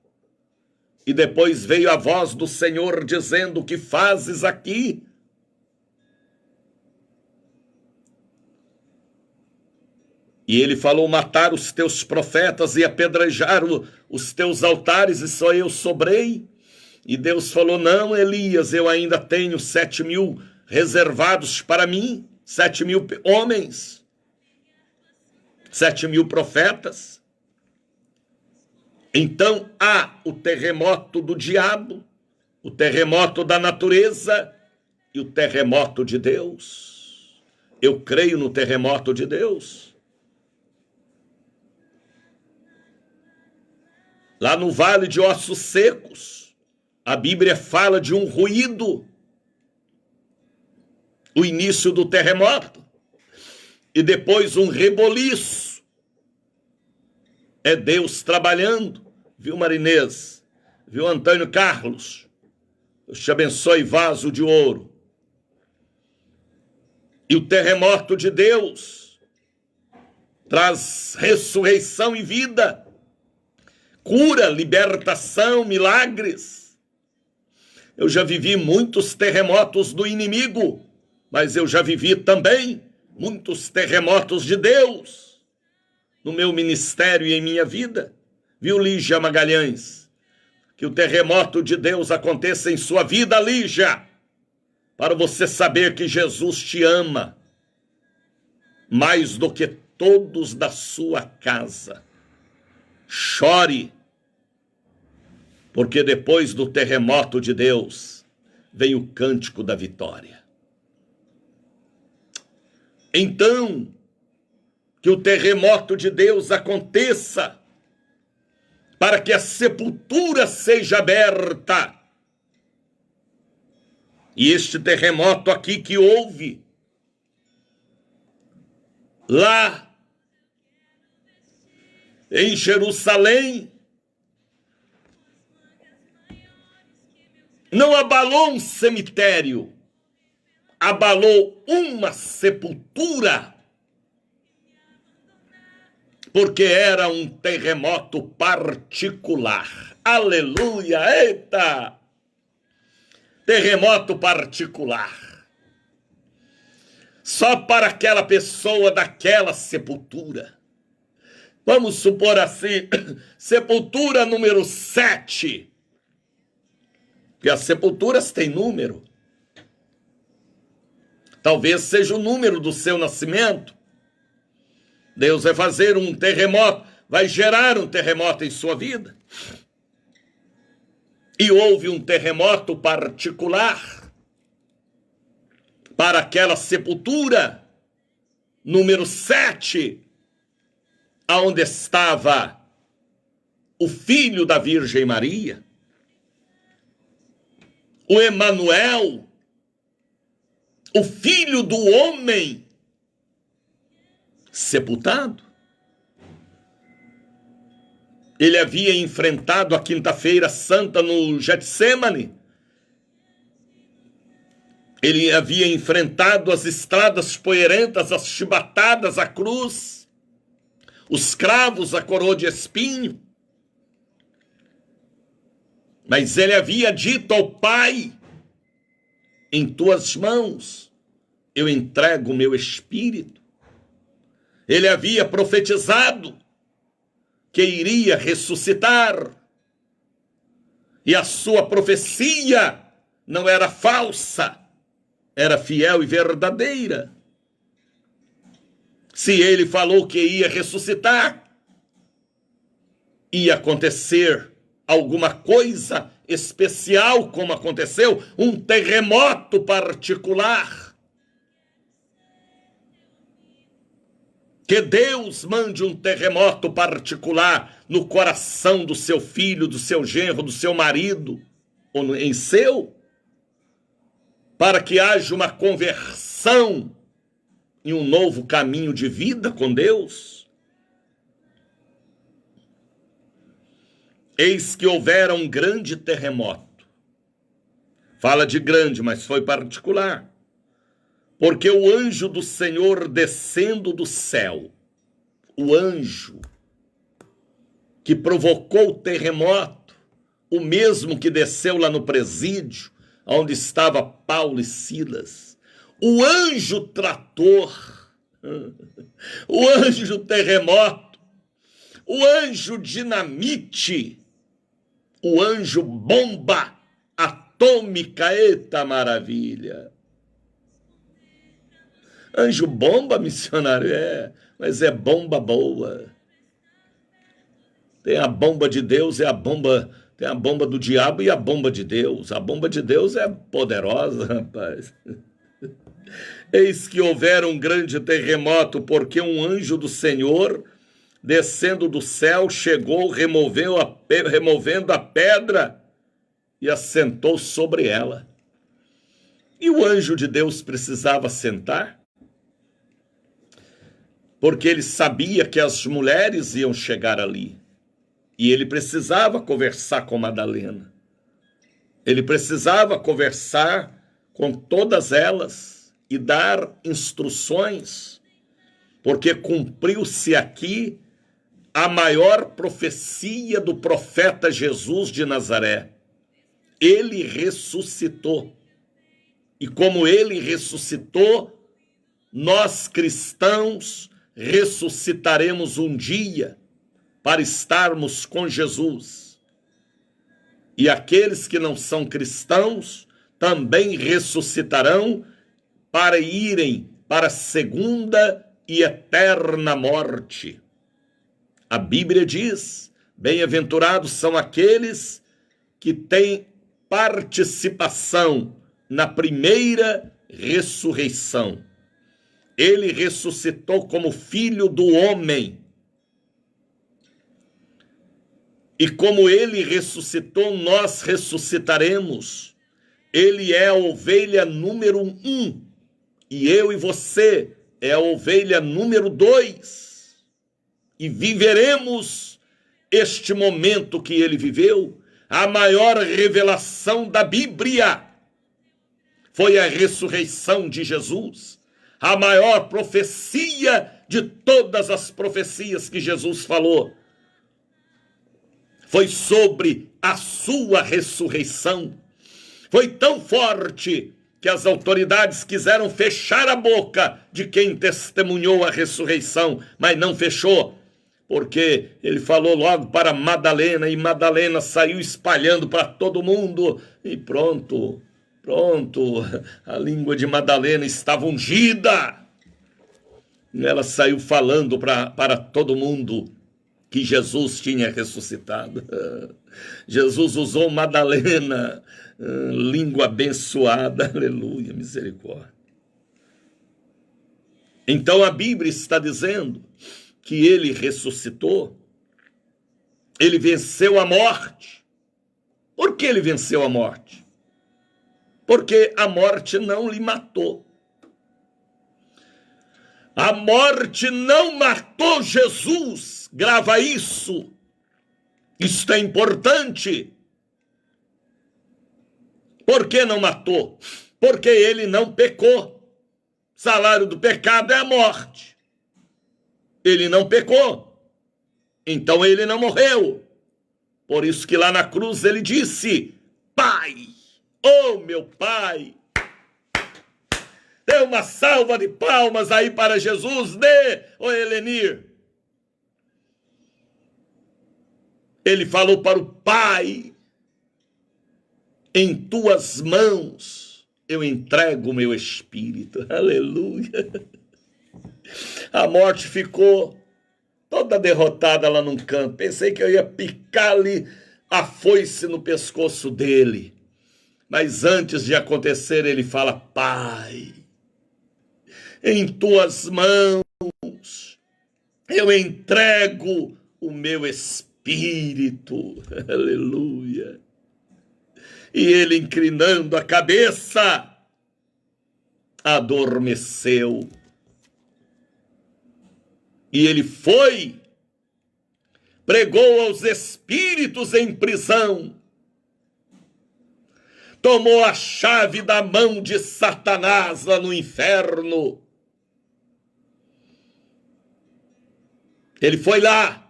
E depois veio a voz do Senhor dizendo: o que fazes aqui? E ele falou: matar os teus profetas e apedrejar os teus altares, e só eu sobrei. E Deus falou: não, Elias, eu ainda tenho 7.000 reservados para mim, 7.000 homens, 7.000 profetas. Então há o terremoto do diabo, o terremoto da natureza e o terremoto de Deus. Eu creio no terremoto de Deus. Lá no Vale de Ossos Secos, a Bíblia fala de um ruído, o início do terremoto, e depois um reboliço. É Deus trabalhando, viu, Marinês? Viu, Antônio Carlos? Deus te abençoe, vaso de ouro. E o terremoto de Deus traz ressurreição e vida, cura, libertação, milagres. Eu já vivi muitos terremotos do inimigo, mas eu já vivi também muitos terremotos de Deus no meu ministério e em minha vida. Viu, Lígia Magalhães? Que o terremoto de Deus aconteça em sua vida, Lígia, para você saber que Jesus te ama mais do que todos da sua casa. Chore, porque depois do terremoto de Deus vem o cântico da vitória. Então, que o terremoto de Deus aconteça, para que a sepultura seja aberta. E este terremoto aqui que houve, lá em Jerusalém, não abalou um cemitério, abalou uma sepultura, porque era um terremoto particular. Aleluia, eita! Terremoto particular. Só para aquela pessoa daquela sepultura. Vamos supor assim, sepultura número 7. Porque as sepulturas têm número. Talvez seja o número do seu nascimento. Deus vai fazer um terremoto, vai gerar um terremoto em sua vida. E houve um terremoto particular para aquela sepultura número 7, aonde estava o filho da Virgem Maria, o Emanuel, o filho do homem, sepultado. Ele havia enfrentado a quinta-feira santa no Getsemane. Ele havia enfrentado as estradas poeirentas, as chibatadas, a cruz, os cravos, a coroa de espinho. Mas ele havia dito ao Pai: em tuas mãos eu entrego o meu espírito. Ele havia profetizado que iria ressuscitar. E a sua profecia não era falsa. era fiel e verdadeira. Se ele falou que ia ressuscitar, ia acontecer alguma coisa especial, como aconteceu, um terremoto particular. Que Deus mande um terremoto particular no coração do seu filho, do seu genro, do seu marido, ou em seu, para que haja uma conversão e um novo caminho de vida com Deus. Eis que houvera um grande terremoto. Fala de grande, mas foi particular. Porque o anjo do Senhor descendo do céu, o anjo que provocou o terremoto, o mesmo que desceu lá no presídio, onde estava Paulo e Silas, o anjo trator, o anjo terremoto, o anjo dinamite, o anjo bomba atômica, eita maravilha! Anjo bomba, missionário, mas é bomba boa. Tem a bomba de Deus, tem a bomba do diabo e a bomba de Deus. A bomba de Deus é poderosa, rapaz. Eis que houvera um grande terremoto, porque um anjo do Senhor, descendo do céu, chegou, removendo a pedra e assentou sobre ela. E o anjo de Deus precisava sentar, porque ele sabia que as mulheres iam chegar ali. E ele precisava conversar com Madalena. Ele precisava conversar com todas elas e dar instruções, porque cumpriu-se aqui a maior profecia do profeta Jesus de Nazaré. Ele ressuscitou. E como ele ressuscitou, nós cristãos ressuscitaremos um dia para estarmos com Jesus. E aqueles que não são cristãos também ressuscitarão para irem para a segunda e eterna morte. A Bíblia diz: bem-aventurados são aqueles que têm participação na primeira ressurreição. Ele ressuscitou como filho do homem. E como ele ressuscitou, nós ressuscitaremos. Ele é a ovelha número 1. E eu e você é a ovelha número 2. E viveremos este momento que ele viveu. A maior revelação da Bíblia foi a ressurreição de Jesus. A maior profecia de todas as profecias que Jesus falou foi sobre a sua ressurreição. Foi tão forte que as autoridades quiseram fechar a boca de quem testemunhou a ressurreição, mas não fechou, porque ele falou logo para Madalena, e Madalena saiu espalhando para todo mundo, e pronto, a língua de Madalena estava ungida. Ela saiu falando para todo mundo que Jesus tinha ressuscitado. Jesus usou Madalena, língua abençoada, aleluia, misericórdia. Então a Bíblia está dizendo que ele ressuscitou, ele venceu a morte. Por que ele venceu a morte? Porque a morte não lhe matou. A morte não matou Jesus. Grava isso. Isto é importante. Por que não matou? Porque ele não pecou. O salário do pecado é a morte. Ele não pecou. Então ele não morreu. Por isso que lá na cruz ele disse: Pai, oh meu Pai. Dê uma salva de palmas aí para Jesus, dê, ô Helenir. Ele falou para o Pai: em tuas mãos eu entrego o meu espírito. Aleluia. A morte ficou toda derrotada lá num canto. Pensei que eu ia picar-lhe a foice no pescoço dele. Mas antes de acontecer, ele fala: Pai, em tuas mãos eu entrego o meu espírito. Aleluia. E ele, inclinando a cabeça, adormeceu. E ele foi, pregou aos espíritos em prisão, tomou a chave da mão de Satanás lá no inferno. Ele foi lá,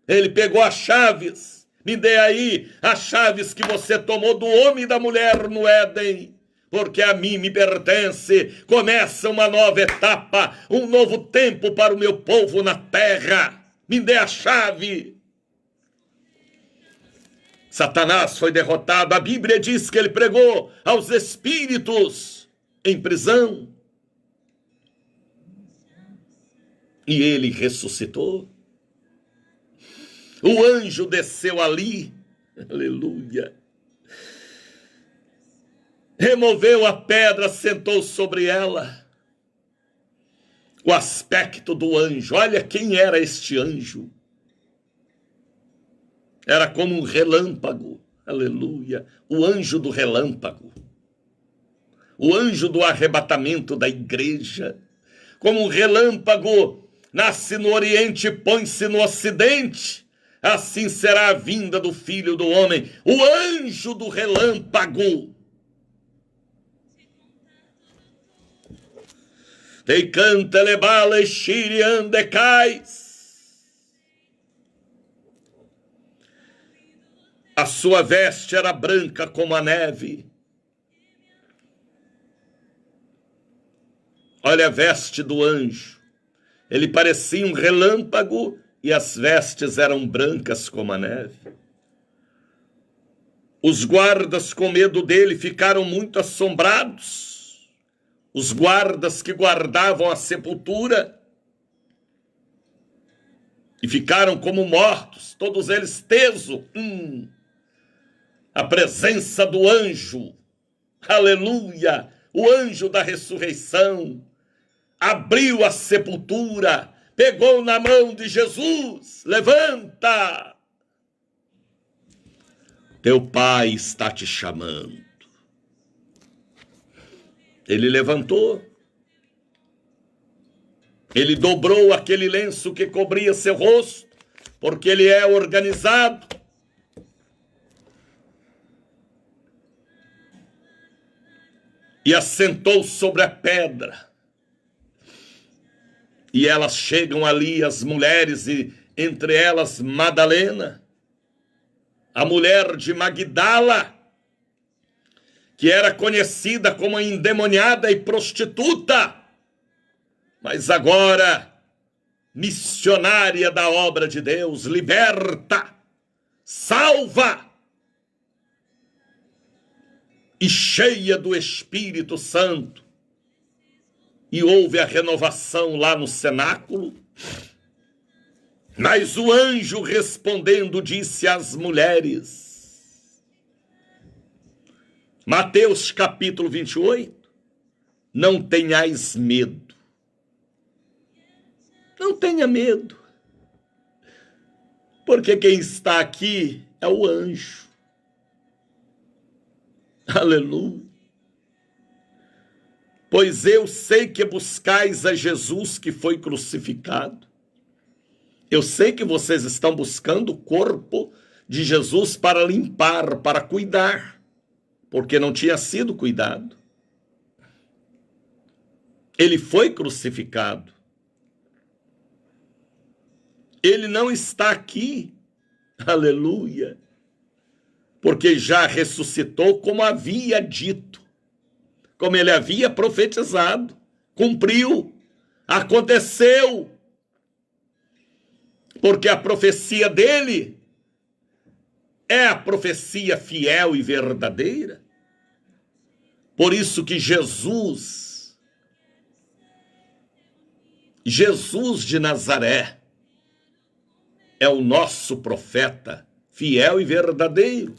ele pegou as chaves. Me dê aí as chaves que você tomou do homem e da mulher no Éden, porque a mim me pertence. Começa uma nova etapa, um novo tempo para o meu povo na terra. Me dê a chave. Satanás foi derrotado. A Bíblia diz que ele pregou aos espíritos em prisão. E ele ressuscitou. O anjo desceu ali, aleluia, removeu a pedra, sentou sobre ela. O aspecto do anjo, olha quem era este anjo. Era como um relâmpago, aleluia, o anjo do relâmpago, o anjo do arrebatamento da igreja. Como um relâmpago nasce no oriente e põe-se no ocidente, assim será a vinda do Filho do Homem, o anjo do relâmpago. Te canta lebala xiriandecais. A sua veste era branca como a neve. Olha a veste do anjo. Ele parecia um relâmpago e as vestes eram brancas como a neve. Os guardas, com medo dele, ficaram muito assombrados. Os guardas que guardavam a sepultura e ficaram como mortos, todos eles tesos. A presença do anjo, aleluia, o anjo da ressurreição, abriu a sepultura, pegou na mão de Jesus, levanta, teu pai está te chamando. Ele levantou, ele dobrou aquele lenço que cobria seu rosto, porque ele é organizado. E assentou sobre a pedra. E elas chegam ali, as mulheres, e entre elas Madalena, a mulher de Magdala, que era conhecida como a endemoniada e prostituta, mas agora missionária da obra de Deus, liberta, salva, e cheia do Espírito Santo. E houve a renovação lá no cenáculo. Mas o anjo respondendo disse às mulheres, Mateus capítulo 28, não tenhais medo. Não tenha medo. Porque quem está aqui é o anjo. Aleluia. Pois eu sei que buscais a Jesus que foi crucificado. Eu sei que vocês estão buscando o corpo de Jesus para limpar, para cuidar, porque não tinha sido cuidado. Ele foi crucificado. Ele não está aqui. Aleluia. Porque já ressuscitou como havia dito, como ele havia profetizado, cumpriu, aconteceu, porque a profecia dele é a profecia fiel e verdadeira, Por isso que Jesus de Nazaré é o nosso profeta, fiel e verdadeiro.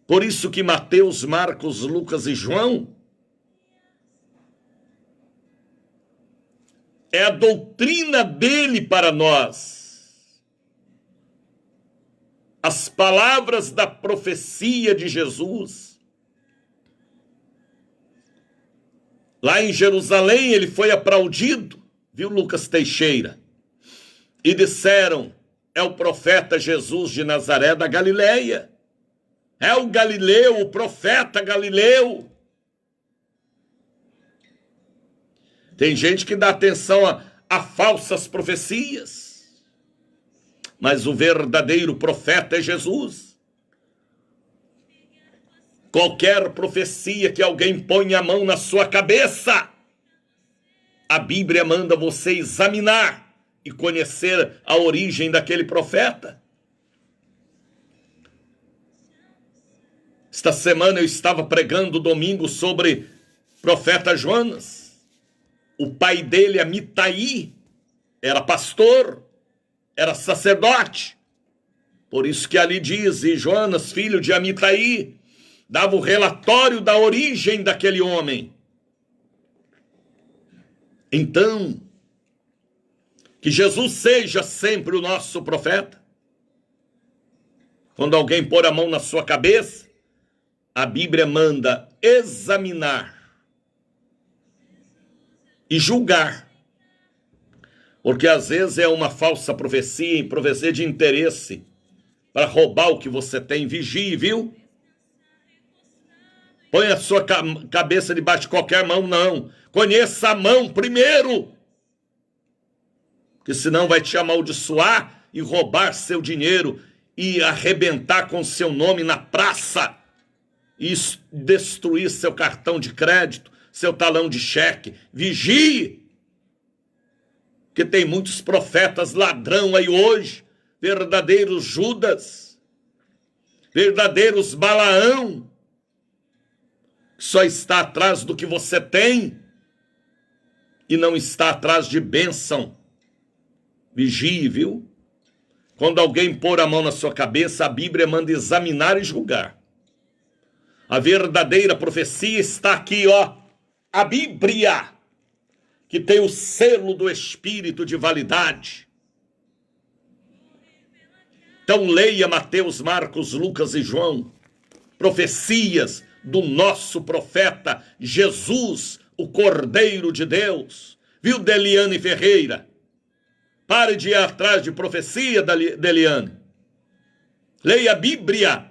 Por isso que Mateus, Marcos, Lucas e João é a doutrina dele para nós. As palavras da profecia de Jesus. Lá em Jerusalém ele foi aplaudido, viu, Lucas Teixeira? E disseram, é o profeta Jesus de Nazaré da Galileia. É o Galileu, o profeta Galileu. Tem gente que dá atenção a falsas profecias. Mas o verdadeiro profeta é Jesus. Qualquer profecia que alguém ponha a mão na sua cabeça, a Bíblia manda você examinar e conhecer a origem daquele profeta. Esta semana eu estava pregando domingo sobre profeta Jonas. O pai dele, Amitai, era pastor, era sacerdote. Por isso que ali diz, e Jonas, filho de Amitai, dava o relatório da origem daquele homem. Então, que Jesus seja sempre o nosso profeta. Quando alguém pôr a mão na sua cabeça, a Bíblia manda examinar e julgar. Porque às vezes é uma falsa profecia, profecia de interesse, para roubar o que você tem. Vigie, viu? Põe a sua cabeça debaixo de qualquer mão, não. Conheça a mão primeiro. Porque senão vai te amaldiçoar e roubar seu dinheiro e arrebentar com seu nome na praça e destruir seu cartão de crédito, seu talão de cheque. Vigie. Porque tem muitos profetas ladrão aí hoje, verdadeiros Judas, verdadeiros Balaão, que só está atrás do que você tem e não está atrás de bênção. Vigie, viu? Quando alguém pôr a mão na sua cabeça, a Bíblia manda examinar e julgar. A verdadeira profecia está aqui, ó. A Bíblia, que tem o selo do Espírito de validade. Então leia Mateus, Marcos, Lucas e João. Profecias do nosso profeta Jesus, o Cordeiro de Deus. Viu, Deliane Ferreira? Pare de ir atrás de profecia, Deliane. Leia a Bíblia.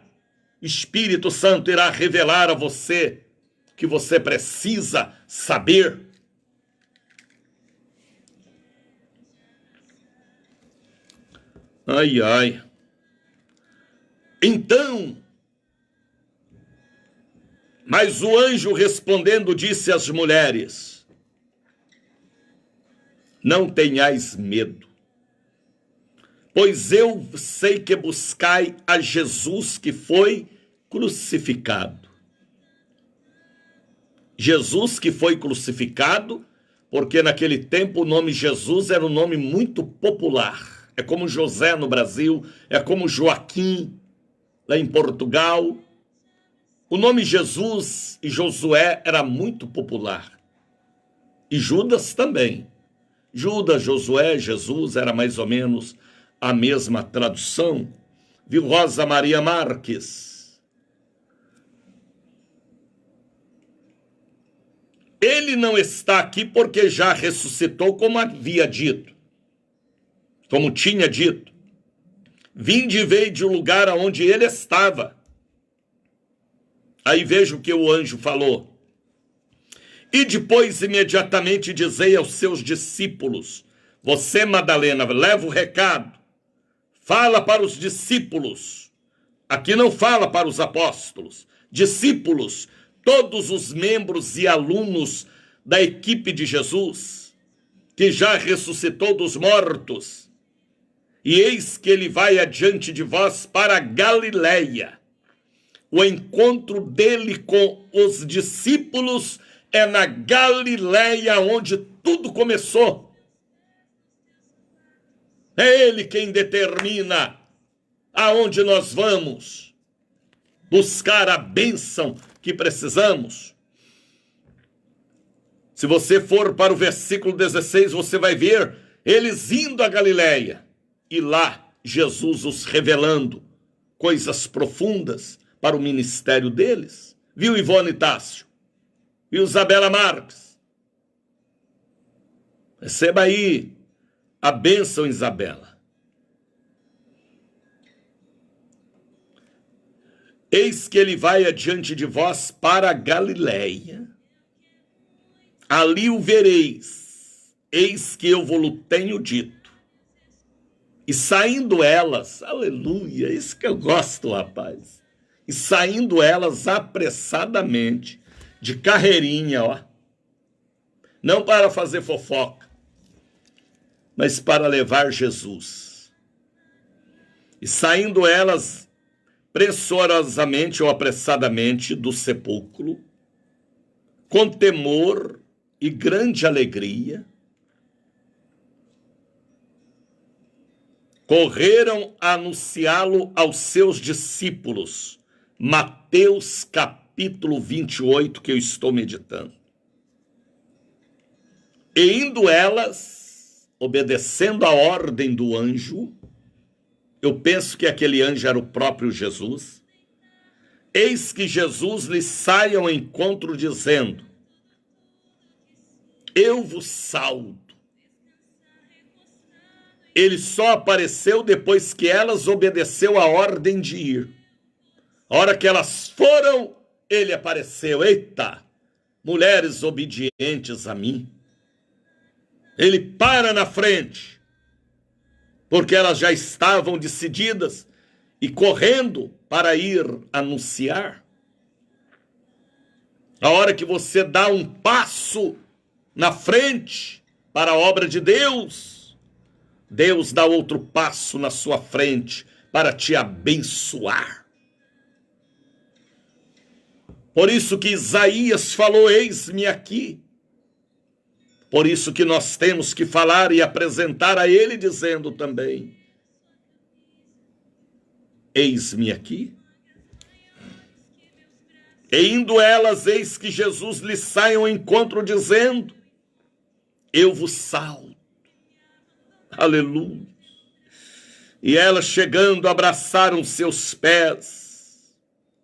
Espírito Santo irá revelar a você o que você precisa saber. Ai, ai. Então, mas o anjo respondendo disse às mulheres: não tenhais medo, pois eu sei que buscai a Jesus que foi crucificado. Jesus que foi crucificado, porque naquele tempo o nome Jesus era um nome muito popular. É como José no Brasil, é como Joaquim lá em Portugal. O nome Jesus e Josué era muito popular. E Judas também. Judas, Josué, Jesus era mais ou menos a mesma tradução. Viu, Rosa Maria Marques? Ele não está aqui porque já ressuscitou, como havia dito, como tinha dito. Vinde e veio de um lugar onde ele estava. Aí veja o que o anjo falou. E depois imediatamente dizei aos seus discípulos: você, Madalena, leva o recado, fala para os discípulos. Aqui não fala para os apóstolos. Discípulos, todos os membros e alunos da equipe de Jesus, que já ressuscitou dos mortos. E eis que ele vai adiante de vós para a Galileia. o encontro dele com os discípulos é na Galileia, onde tudo começou. É ele quem determina aonde nós vamos buscar a bênção que precisamos. Se você for para o versículo 16, você vai ver eles indo a Galileia e lá Jesus os revelando coisas profundas para o ministério deles. Viu, Ivone Tássio? Viu, Isabela Marques? Receba aí a bênção, Isabela. Eis que ele vai adiante de vós para a Galileia. Ali o vereis. Eis que eu vos tenho dito. E saindo elas, aleluia, isso que eu gosto, rapaz. E saindo elas apressadamente, de carreirinha, ó. Não para fazer fofoca, mas para levar Jesus. E saindo elas pressorosamente ou apressadamente do sepulcro, com temor e grande alegria, correram a anunciá-lo aos seus discípulos. Mateus capítulo 28, que eu estou meditando. E indo elas, obedecendo a ordem do anjo, eu penso que aquele anjo era o próprio Jesus, eis que Jesus lhes sai ao encontro dizendo: eu vos salvo. Ele só apareceu depois que elas obedeceu a ordem de ir. A hora que elas foram, ele apareceu. Eita, mulheres obedientes a mim. Ele para na frente, porque elas já estavam decididas e correndo para ir anunciar. A hora que você dá um passo na frente para a obra de Deus, Deus dá outro passo na sua frente para te abençoar. Por isso que Isaías falou: eis-me aqui. Por isso que nós temos que falar e apresentar a ele dizendo também: eis-me aqui. E indo elas, eis que Jesus lhes sai ao encontro dizendo: eu vos salvo. Aleluia. E elas chegando abraçaram seus pés,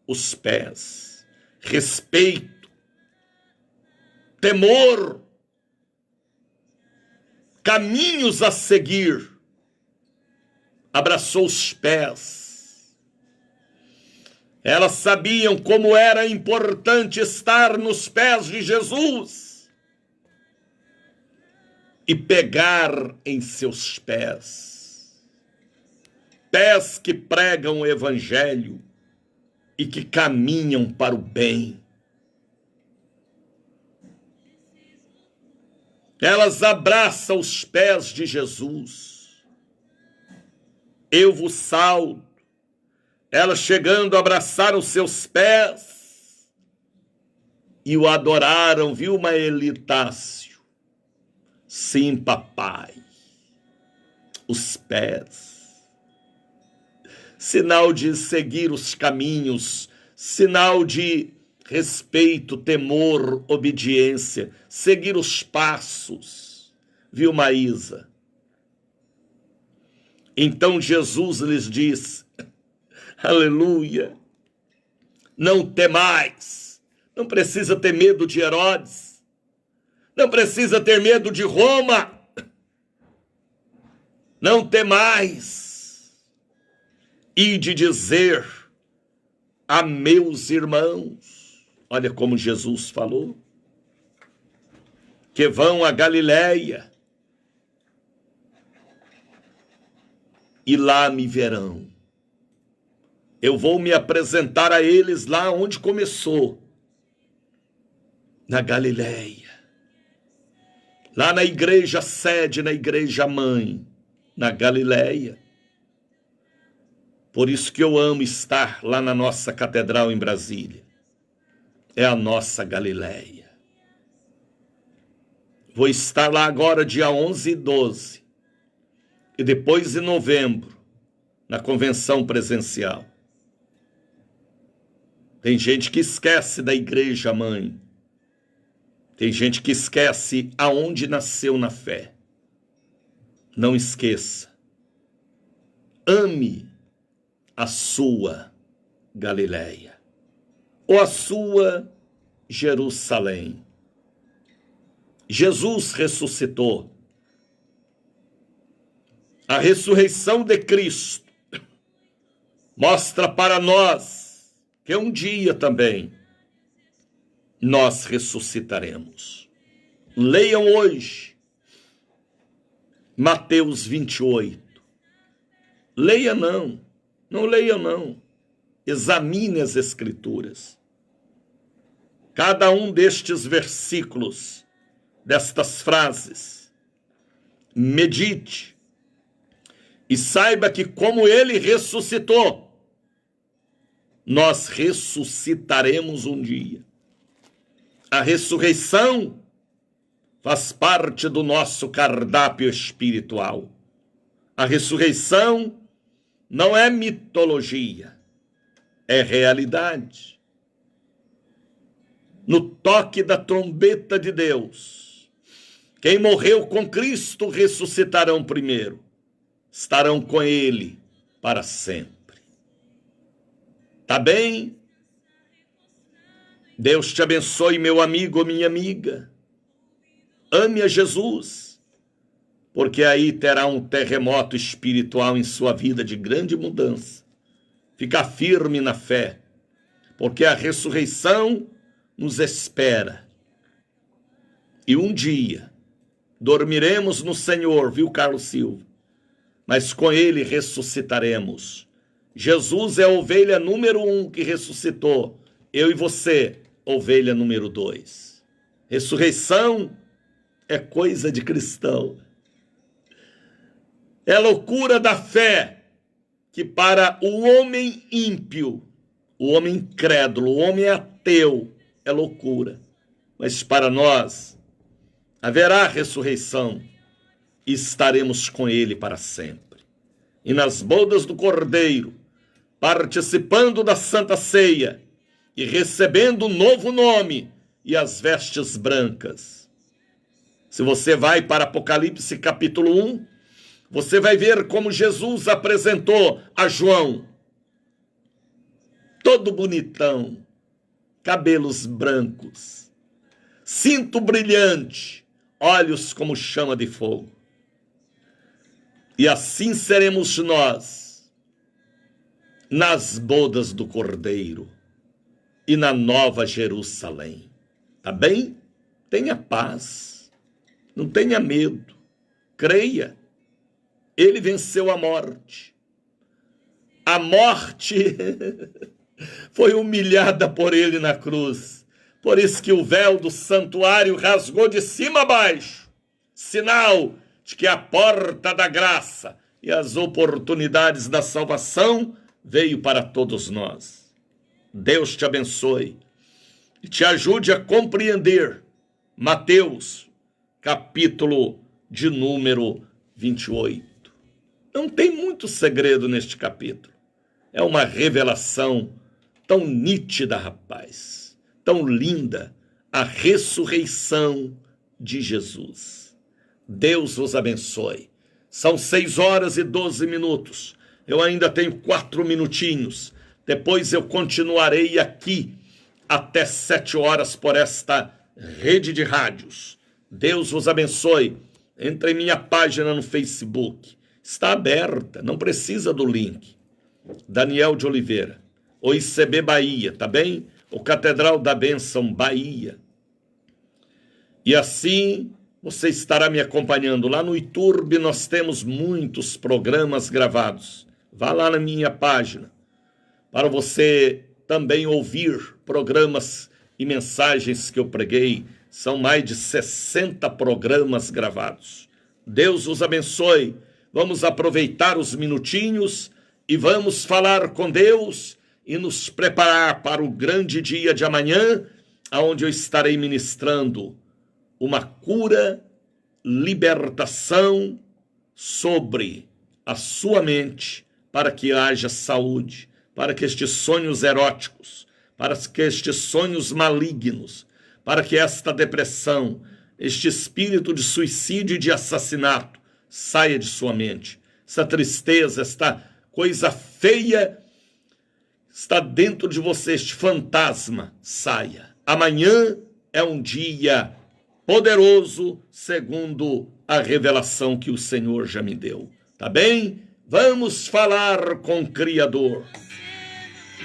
os pés, respeito, temor, caminhos a seguir. Abraçou os pés. Elas sabiam como era importante estar nos pés de Jesus e pegar em seus pés. Pés que pregam o evangelho e que caminham para o bem. Elas abraçam os pés de Jesus. Eu vos salvo. Elas chegando abraçaram seus pés e o adoraram, viu, Maeli Tássio? Sim, papai. Os pés. Sinal de seguir os caminhos, sinal de respeito, temor, obediência, seguir os passos. Viu, Maísa? Então Jesus lhes diz: aleluia, não temais, não precisa ter medo de Herodes, não precisa ter medo de Roma, não temais, e de dizer a meus irmãos, olha como Jesus falou, que vão a Galileia e lá me verão. Eu vou me apresentar a eles lá onde começou, na Galileia. Lá na igreja sede, na igreja mãe, na Galileia. Por isso que eu amo estar lá na nossa catedral em Brasília. É a nossa Galileia. Vou estar lá agora dia 11 e 12. E depois em novembro, na convenção presencial. Tem gente que esquece da igreja mãe. Tem gente que esquece aonde nasceu na fé. Não esqueça. Ame a sua Galileia, ou a sua Jerusalém. Jesus ressuscitou. A ressurreição de Cristo mostra para nós que um dia também nós ressuscitaremos. Leiam hoje Mateus 28. Leia não leia não. Examine as Escrituras. Cada um destes versículos, destas frases, medite e saiba que como ele ressuscitou, nós ressuscitaremos um dia. A ressurreição faz parte do nosso cardápio espiritual. A ressurreição não é mitologia, é realidade. No toque da trombeta de Deus, quem morreu com Cristo ressuscitarão primeiro, estarão com Ele para sempre. Tá bem? Deus te abençoe, meu amigo, minha amiga. Ame a Jesus, porque aí terá um terremoto espiritual em sua vida de grande mudança. Fica firme na fé, porque a ressurreição nos espera. E um dia dormiremos no Senhor, viu, Carlos Silva? Mas com ele ressuscitaremos. Jesus é a ovelha número 1 que ressuscitou. Eu e você, ovelha número 2. Ressurreição é coisa de cristão. É loucura da fé que para o homem ímpio, o homem incrédulo, o homem ateu, é loucura. Mas para nós haverá ressurreição e estaremos com ele para sempre. E nas bodas do Cordeiro, participando da Santa Ceia e recebendo um novo nome e as vestes brancas. Se você vai para Apocalipse capítulo 1, você vai ver como Jesus apresentou a João. Todo bonitão, cabelos brancos, cinto brilhante, olhos como chama de fogo. E assim seremos nós, nas bodas do Cordeiro e na Nova Jerusalém. Tá bem? Tenha paz, não tenha medo, creia. Ele venceu a morte. A morte foi humilhada por ele na cruz. Por isso que o véu do santuário rasgou de cima a baixo. Sinal de que a porta da graça e as oportunidades da salvação veio para todos nós. Deus te abençoe e te ajude a compreender Mateus, capítulo de número 28. Não tem muito segredo neste capítulo. É uma revelação tão nítida, rapaz, tão linda, a ressurreição de Jesus. Deus vos abençoe. São 6h12. Eu ainda tenho 4 minutinhos. Depois eu continuarei aqui até 7h por esta rede de rádios. Deus vos abençoe. Entre em minha página no Facebook. Está aberta, não precisa do link. Daniel de Oliveira, o ICB Bahia, tá bem? O Catedral da Bênção Bahia. E assim você estará me acompanhando. Lá no YouTube nós temos muitos programas gravados. Vá lá na minha página para você também ouvir programas e mensagens que eu preguei. São mais de 60 programas gravados. Deus os abençoe. Vamos aproveitar os minutinhos e vamos falar com Deus e nos preparar para o grande dia de amanhã, onde eu estarei ministrando uma cura, libertação sobre a sua mente, para que haja saúde, para que estes sonhos eróticos, para que estes sonhos malignos, para que esta depressão, este espírito de suicídio e de assassinato saia de sua mente. Essa tristeza, esta coisa feia está dentro de você, este fantasma, saia. Amanhã é um dia poderoso, segundo a revelação que o Senhor já me deu. Tá bem? Vamos falar com o Criador.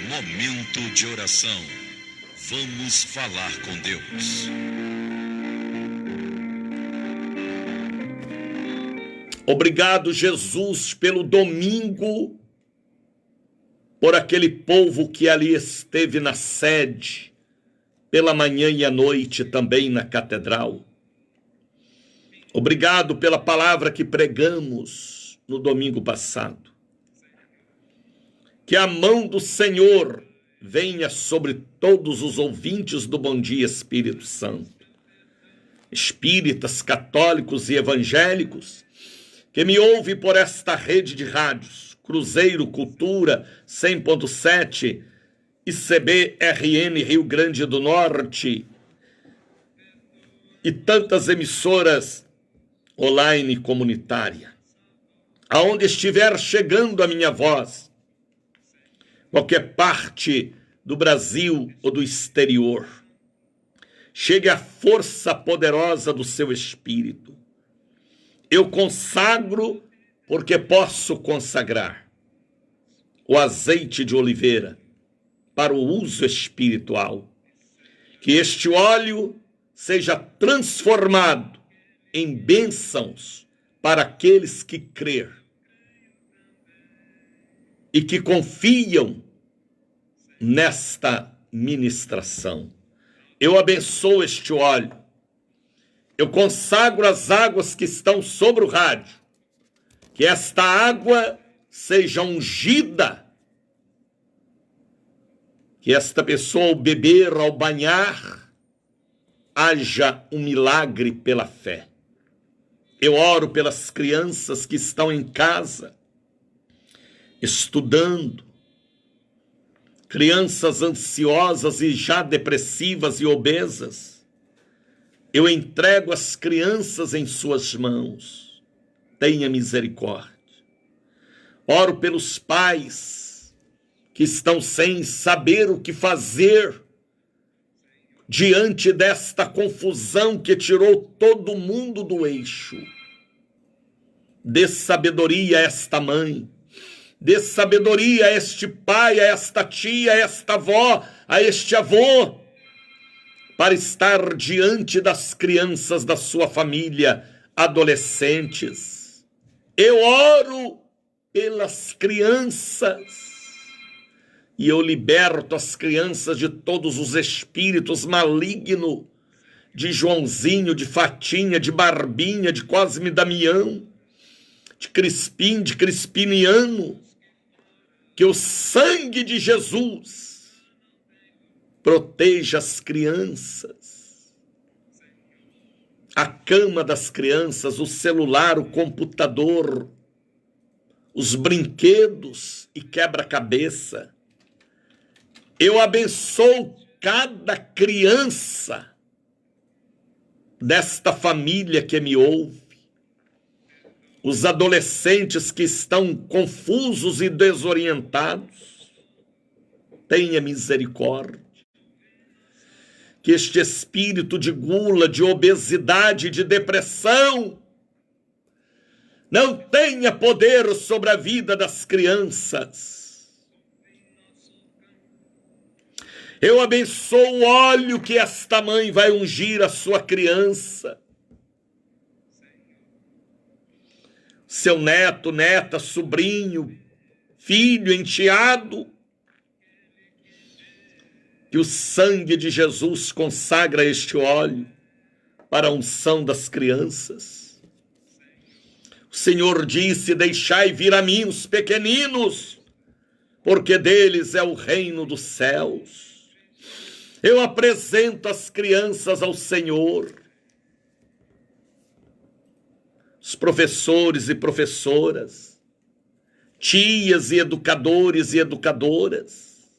Momento de oração. Vamos falar com Deus. Obrigado, Jesus, pelo domingo, por aquele povo que ali esteve na sede, pela manhã e à noite também na catedral. Obrigado pela palavra que pregamos no domingo passado. Que a mão do Senhor venha sobre todos os ouvintes do Bom Dia Espírito Santo, espíritas, católicos e evangélicos, que me ouve por esta rede de rádios, Cruzeiro Cultura 100.7, ICB-RN Rio Grande do Norte e tantas emissoras online comunitária. Aonde estiver chegando a minha voz, qualquer parte do Brasil ou do exterior, chegue a força poderosa do seu espírito. Eu consagro porque posso consagrar o azeite de oliveira para o uso espiritual. Que este óleo seja transformado em bênçãos para aqueles que crer e que confiam nesta ministração. Eu abençoo este óleo. Eu consagro as águas que estão sobre o rádio. Que esta água seja ungida. Que esta pessoa, ao beber, ao banhar, haja um milagre pela fé. Eu oro pelas crianças que estão em casa, estudando, crianças ansiosas e já depressivas e obesas. Eu entrego as crianças em suas mãos. Tenha misericórdia. Oro pelos pais que estão sem saber o que fazer diante desta confusão que tirou todo mundo do eixo. Dê sabedoria a esta mãe. Dê sabedoria a este pai, a esta tia, a esta avó, a este avô, para estar diante das crianças da sua família, adolescentes. Eu oro pelas crianças e eu liberto as crianças de todos os espíritos malignos, de Joãozinho, de Fatinha, de Barbinha, de Cosme e Damião, de Crispim, de Crispiniano. Que o sangue de Jesus proteja as crianças, a cama das crianças, o celular, o computador, os brinquedos e quebra-cabeça. Eu abençoo cada criança desta família que me ouve, os adolescentes que estão confusos e desorientados. Tenha misericórdia. Que este espírito de gula, de obesidade, de depressão não tenha poder sobre a vida das crianças. Eu abençoo o óleo que esta mãe vai ungir a sua criança. Seu neto, neta, sobrinho, filho, enteado. Que o sangue de Jesus consagra este óleo para a unção das crianças. O Senhor disse: deixai vir a mim os pequeninos, porque deles é o reino dos céus. Eu apresento as crianças ao Senhor, os professores e professoras, tias e educadores e educadoras,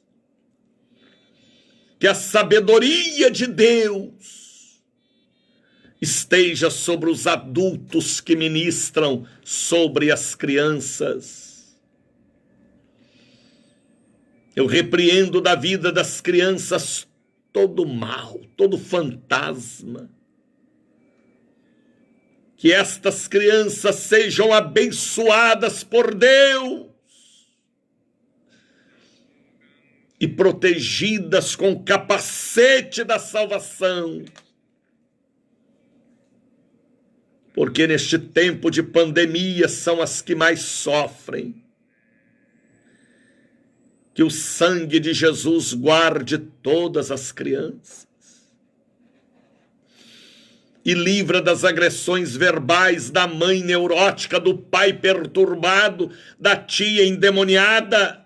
que a sabedoria de Deus esteja sobre os adultos que ministram sobre as crianças. Eu repreendo da vida das crianças todo mal, todo fantasma. Que estas crianças sejam abençoadas por Deus e protegidas com o capacete da salvação. Porque neste tempo de pandemia são as que mais sofrem. Que o sangue de Jesus guarde todas as crianças e livra das agressões verbais da mãe neurótica, do pai perturbado, da tia endemoniada.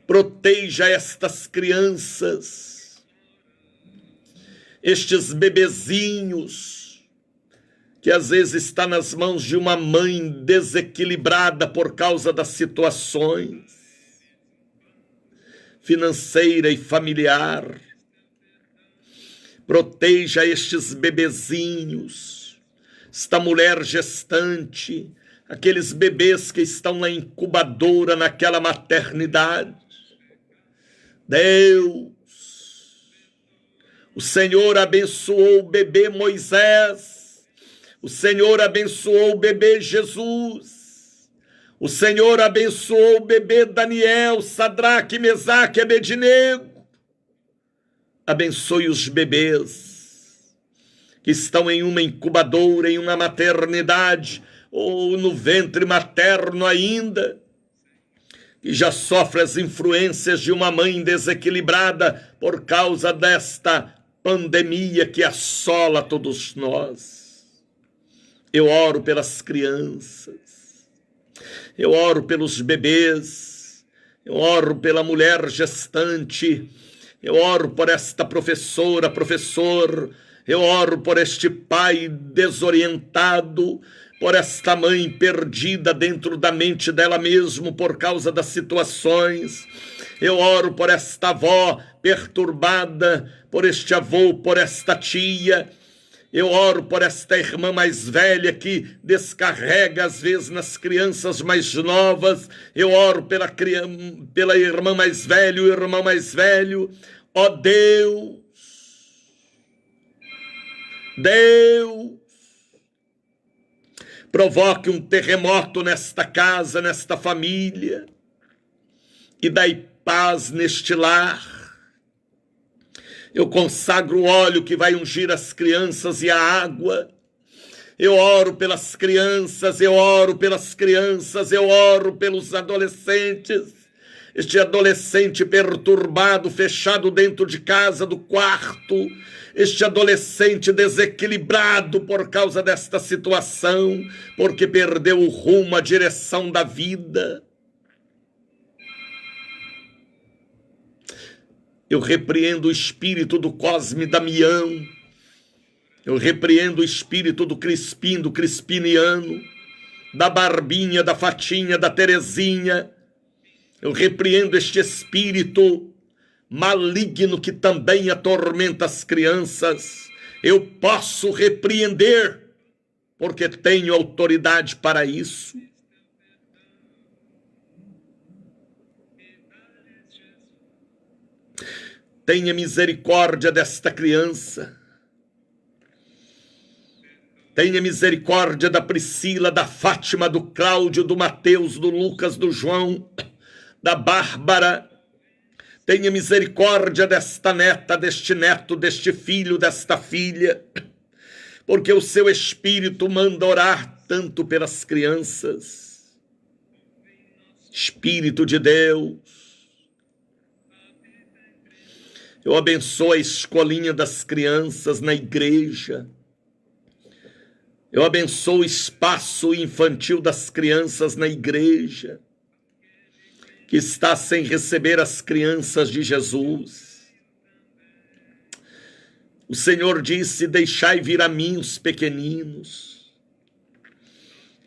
Proteja estas crianças, estes bebezinhos, que às vezes está nas mãos de uma mãe desequilibrada por causa das situações financeira e familiar. Proteja estes bebezinhos, esta mulher gestante, aqueles bebês que estão na incubadora, naquela maternidade. Deus, o Senhor abençoou o bebê Moisés, o Senhor abençoou o bebê Jesus, o Senhor abençoou o bebê Daniel, Sadraque, Mesaque e Abednego. Abençoe os bebês que estão em uma incubadora, em uma maternidade, ou no ventre materno ainda, que já sofre as influências de uma mãe desequilibrada por causa desta pandemia que assola todos nós. Eu oro pelas crianças, eu oro pelos bebês, eu oro pela mulher gestante, eu oro por esta professora, professor, eu oro por este pai desorientado, por esta mãe perdida dentro da mente dela mesmo por causa das situações. Eu oro por esta avó perturbada, por este avô, por esta tia. Eu oro por esta irmã mais velha que descarrega às vezes nas crianças mais novas. Eu oro pela irmã mais velha, o irmão mais velho. Ó Deus, provoque um terremoto nesta casa, nesta família, e dai paz neste lar. Eu consagro o óleo que vai ungir as crianças e a água. Eu oro pelas crianças, eu oro pelas crianças, eu oro pelos adolescentes. Este adolescente perturbado, fechado dentro de casa, do quarto, este adolescente desequilibrado por causa desta situação, porque perdeu o rumo, a direção da vida. Eu repreendo o espírito do Cosme Damião, eu repreendo o espírito do Crispim, do Crispiniano, da Barbinha, da Fatinha, da Terezinha. Eu repreendo este espírito maligno que também atormenta as crianças. Eu posso repreender, porque tenho autoridade para isso. Tenha misericórdia desta criança. Tenha misericórdia da Priscila, da Fátima, do Cláudio, do Mateus, do Lucas, do João, da Bárbara. Tenha misericórdia desta neta, deste neto, deste filho, desta filha, porque o seu Espírito manda orar tanto pelas crianças. Espírito de Deus, eu abençoo a escolinha das crianças na igreja. Eu abençoo o espaço infantil das crianças na igreja, que está sem receber as crianças de Jesus. O Senhor disse: deixai vir a mim os pequeninos.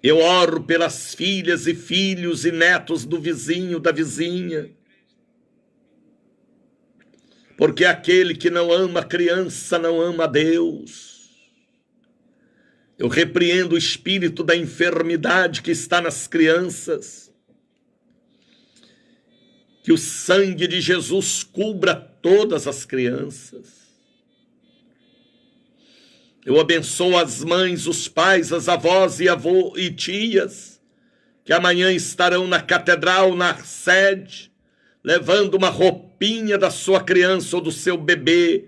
Eu oro pelas filhas e filhos e netos do vizinho, da vizinha, porque aquele que não ama a criança não ama a Deus. Eu repreendo o espírito da enfermidade que está nas crianças. Que o sangue de Jesus cubra todas as crianças. Eu abençoo as mães, os pais, as avós e avô e tias, que amanhã estarão na catedral, na sede, levando uma roupinha da sua criança ou do seu bebê,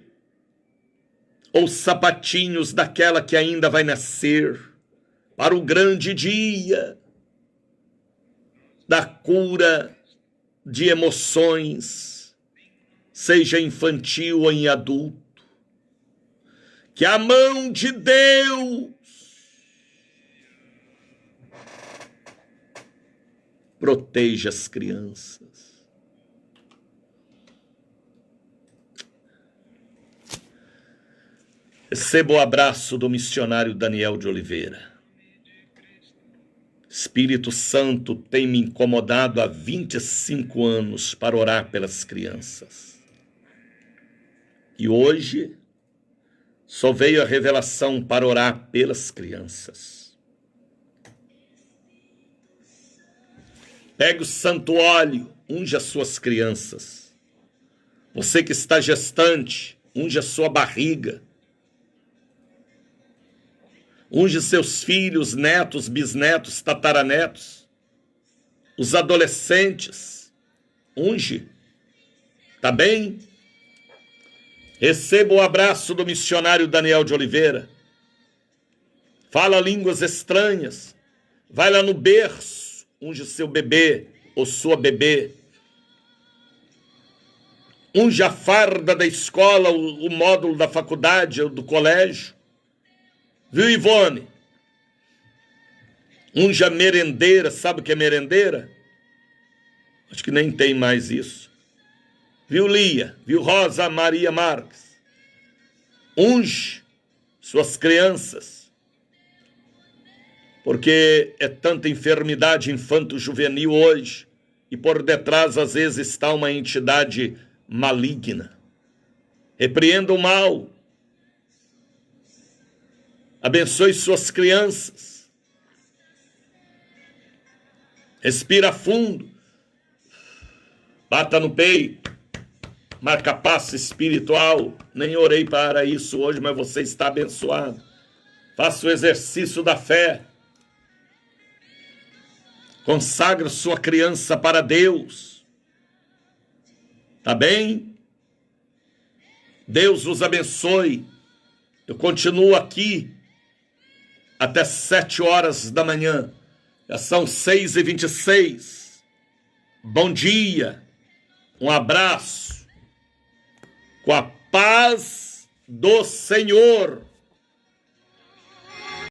ou sapatinhos daquela que ainda vai nascer, para o grande dia da cura de emoções, seja infantil ou em adulto. Que a mão de Deus proteja as crianças. Receba o abraço do missionário Daniel de Oliveira. Espírito Santo tem me incomodado há 25 anos para orar pelas crianças. E hoje só veio a revelação para orar pelas crianças. Pegue o santo óleo, unja as suas crianças. Você que está gestante, unja a sua barriga. Unge seus filhos, netos, bisnetos, tataranetos, os adolescentes. Unge. Tá bem? Receba o abraço do missionário Daniel de Oliveira. Fala línguas estranhas. Vai lá no berço, unge seu bebê ou sua bebê. Unge a farda da escola, o módulo da faculdade ou do colégio. Viu, Ivone? Unja merendeira, sabe o que é merendeira? Acho que nem tem mais isso. Viu, Lia? Viu, Rosa Maria Marques? Unge suas crianças, porque é tanta enfermidade infanto-juvenil hoje, e por detrás às vezes está uma entidade maligna. Repreenda o mal. Abençoe suas crianças. Respira fundo. Bata no peito. Marca passo espiritual. Nem orei para isso hoje, mas você está abençoado. Faça o exercício da fé. Consagra sua criança para Deus. Tá bem? Deus os abençoe. Eu continuo aqui até 7 horas da manhã. Já são 6h26. Bom dia. Um abraço. Com a paz do Senhor.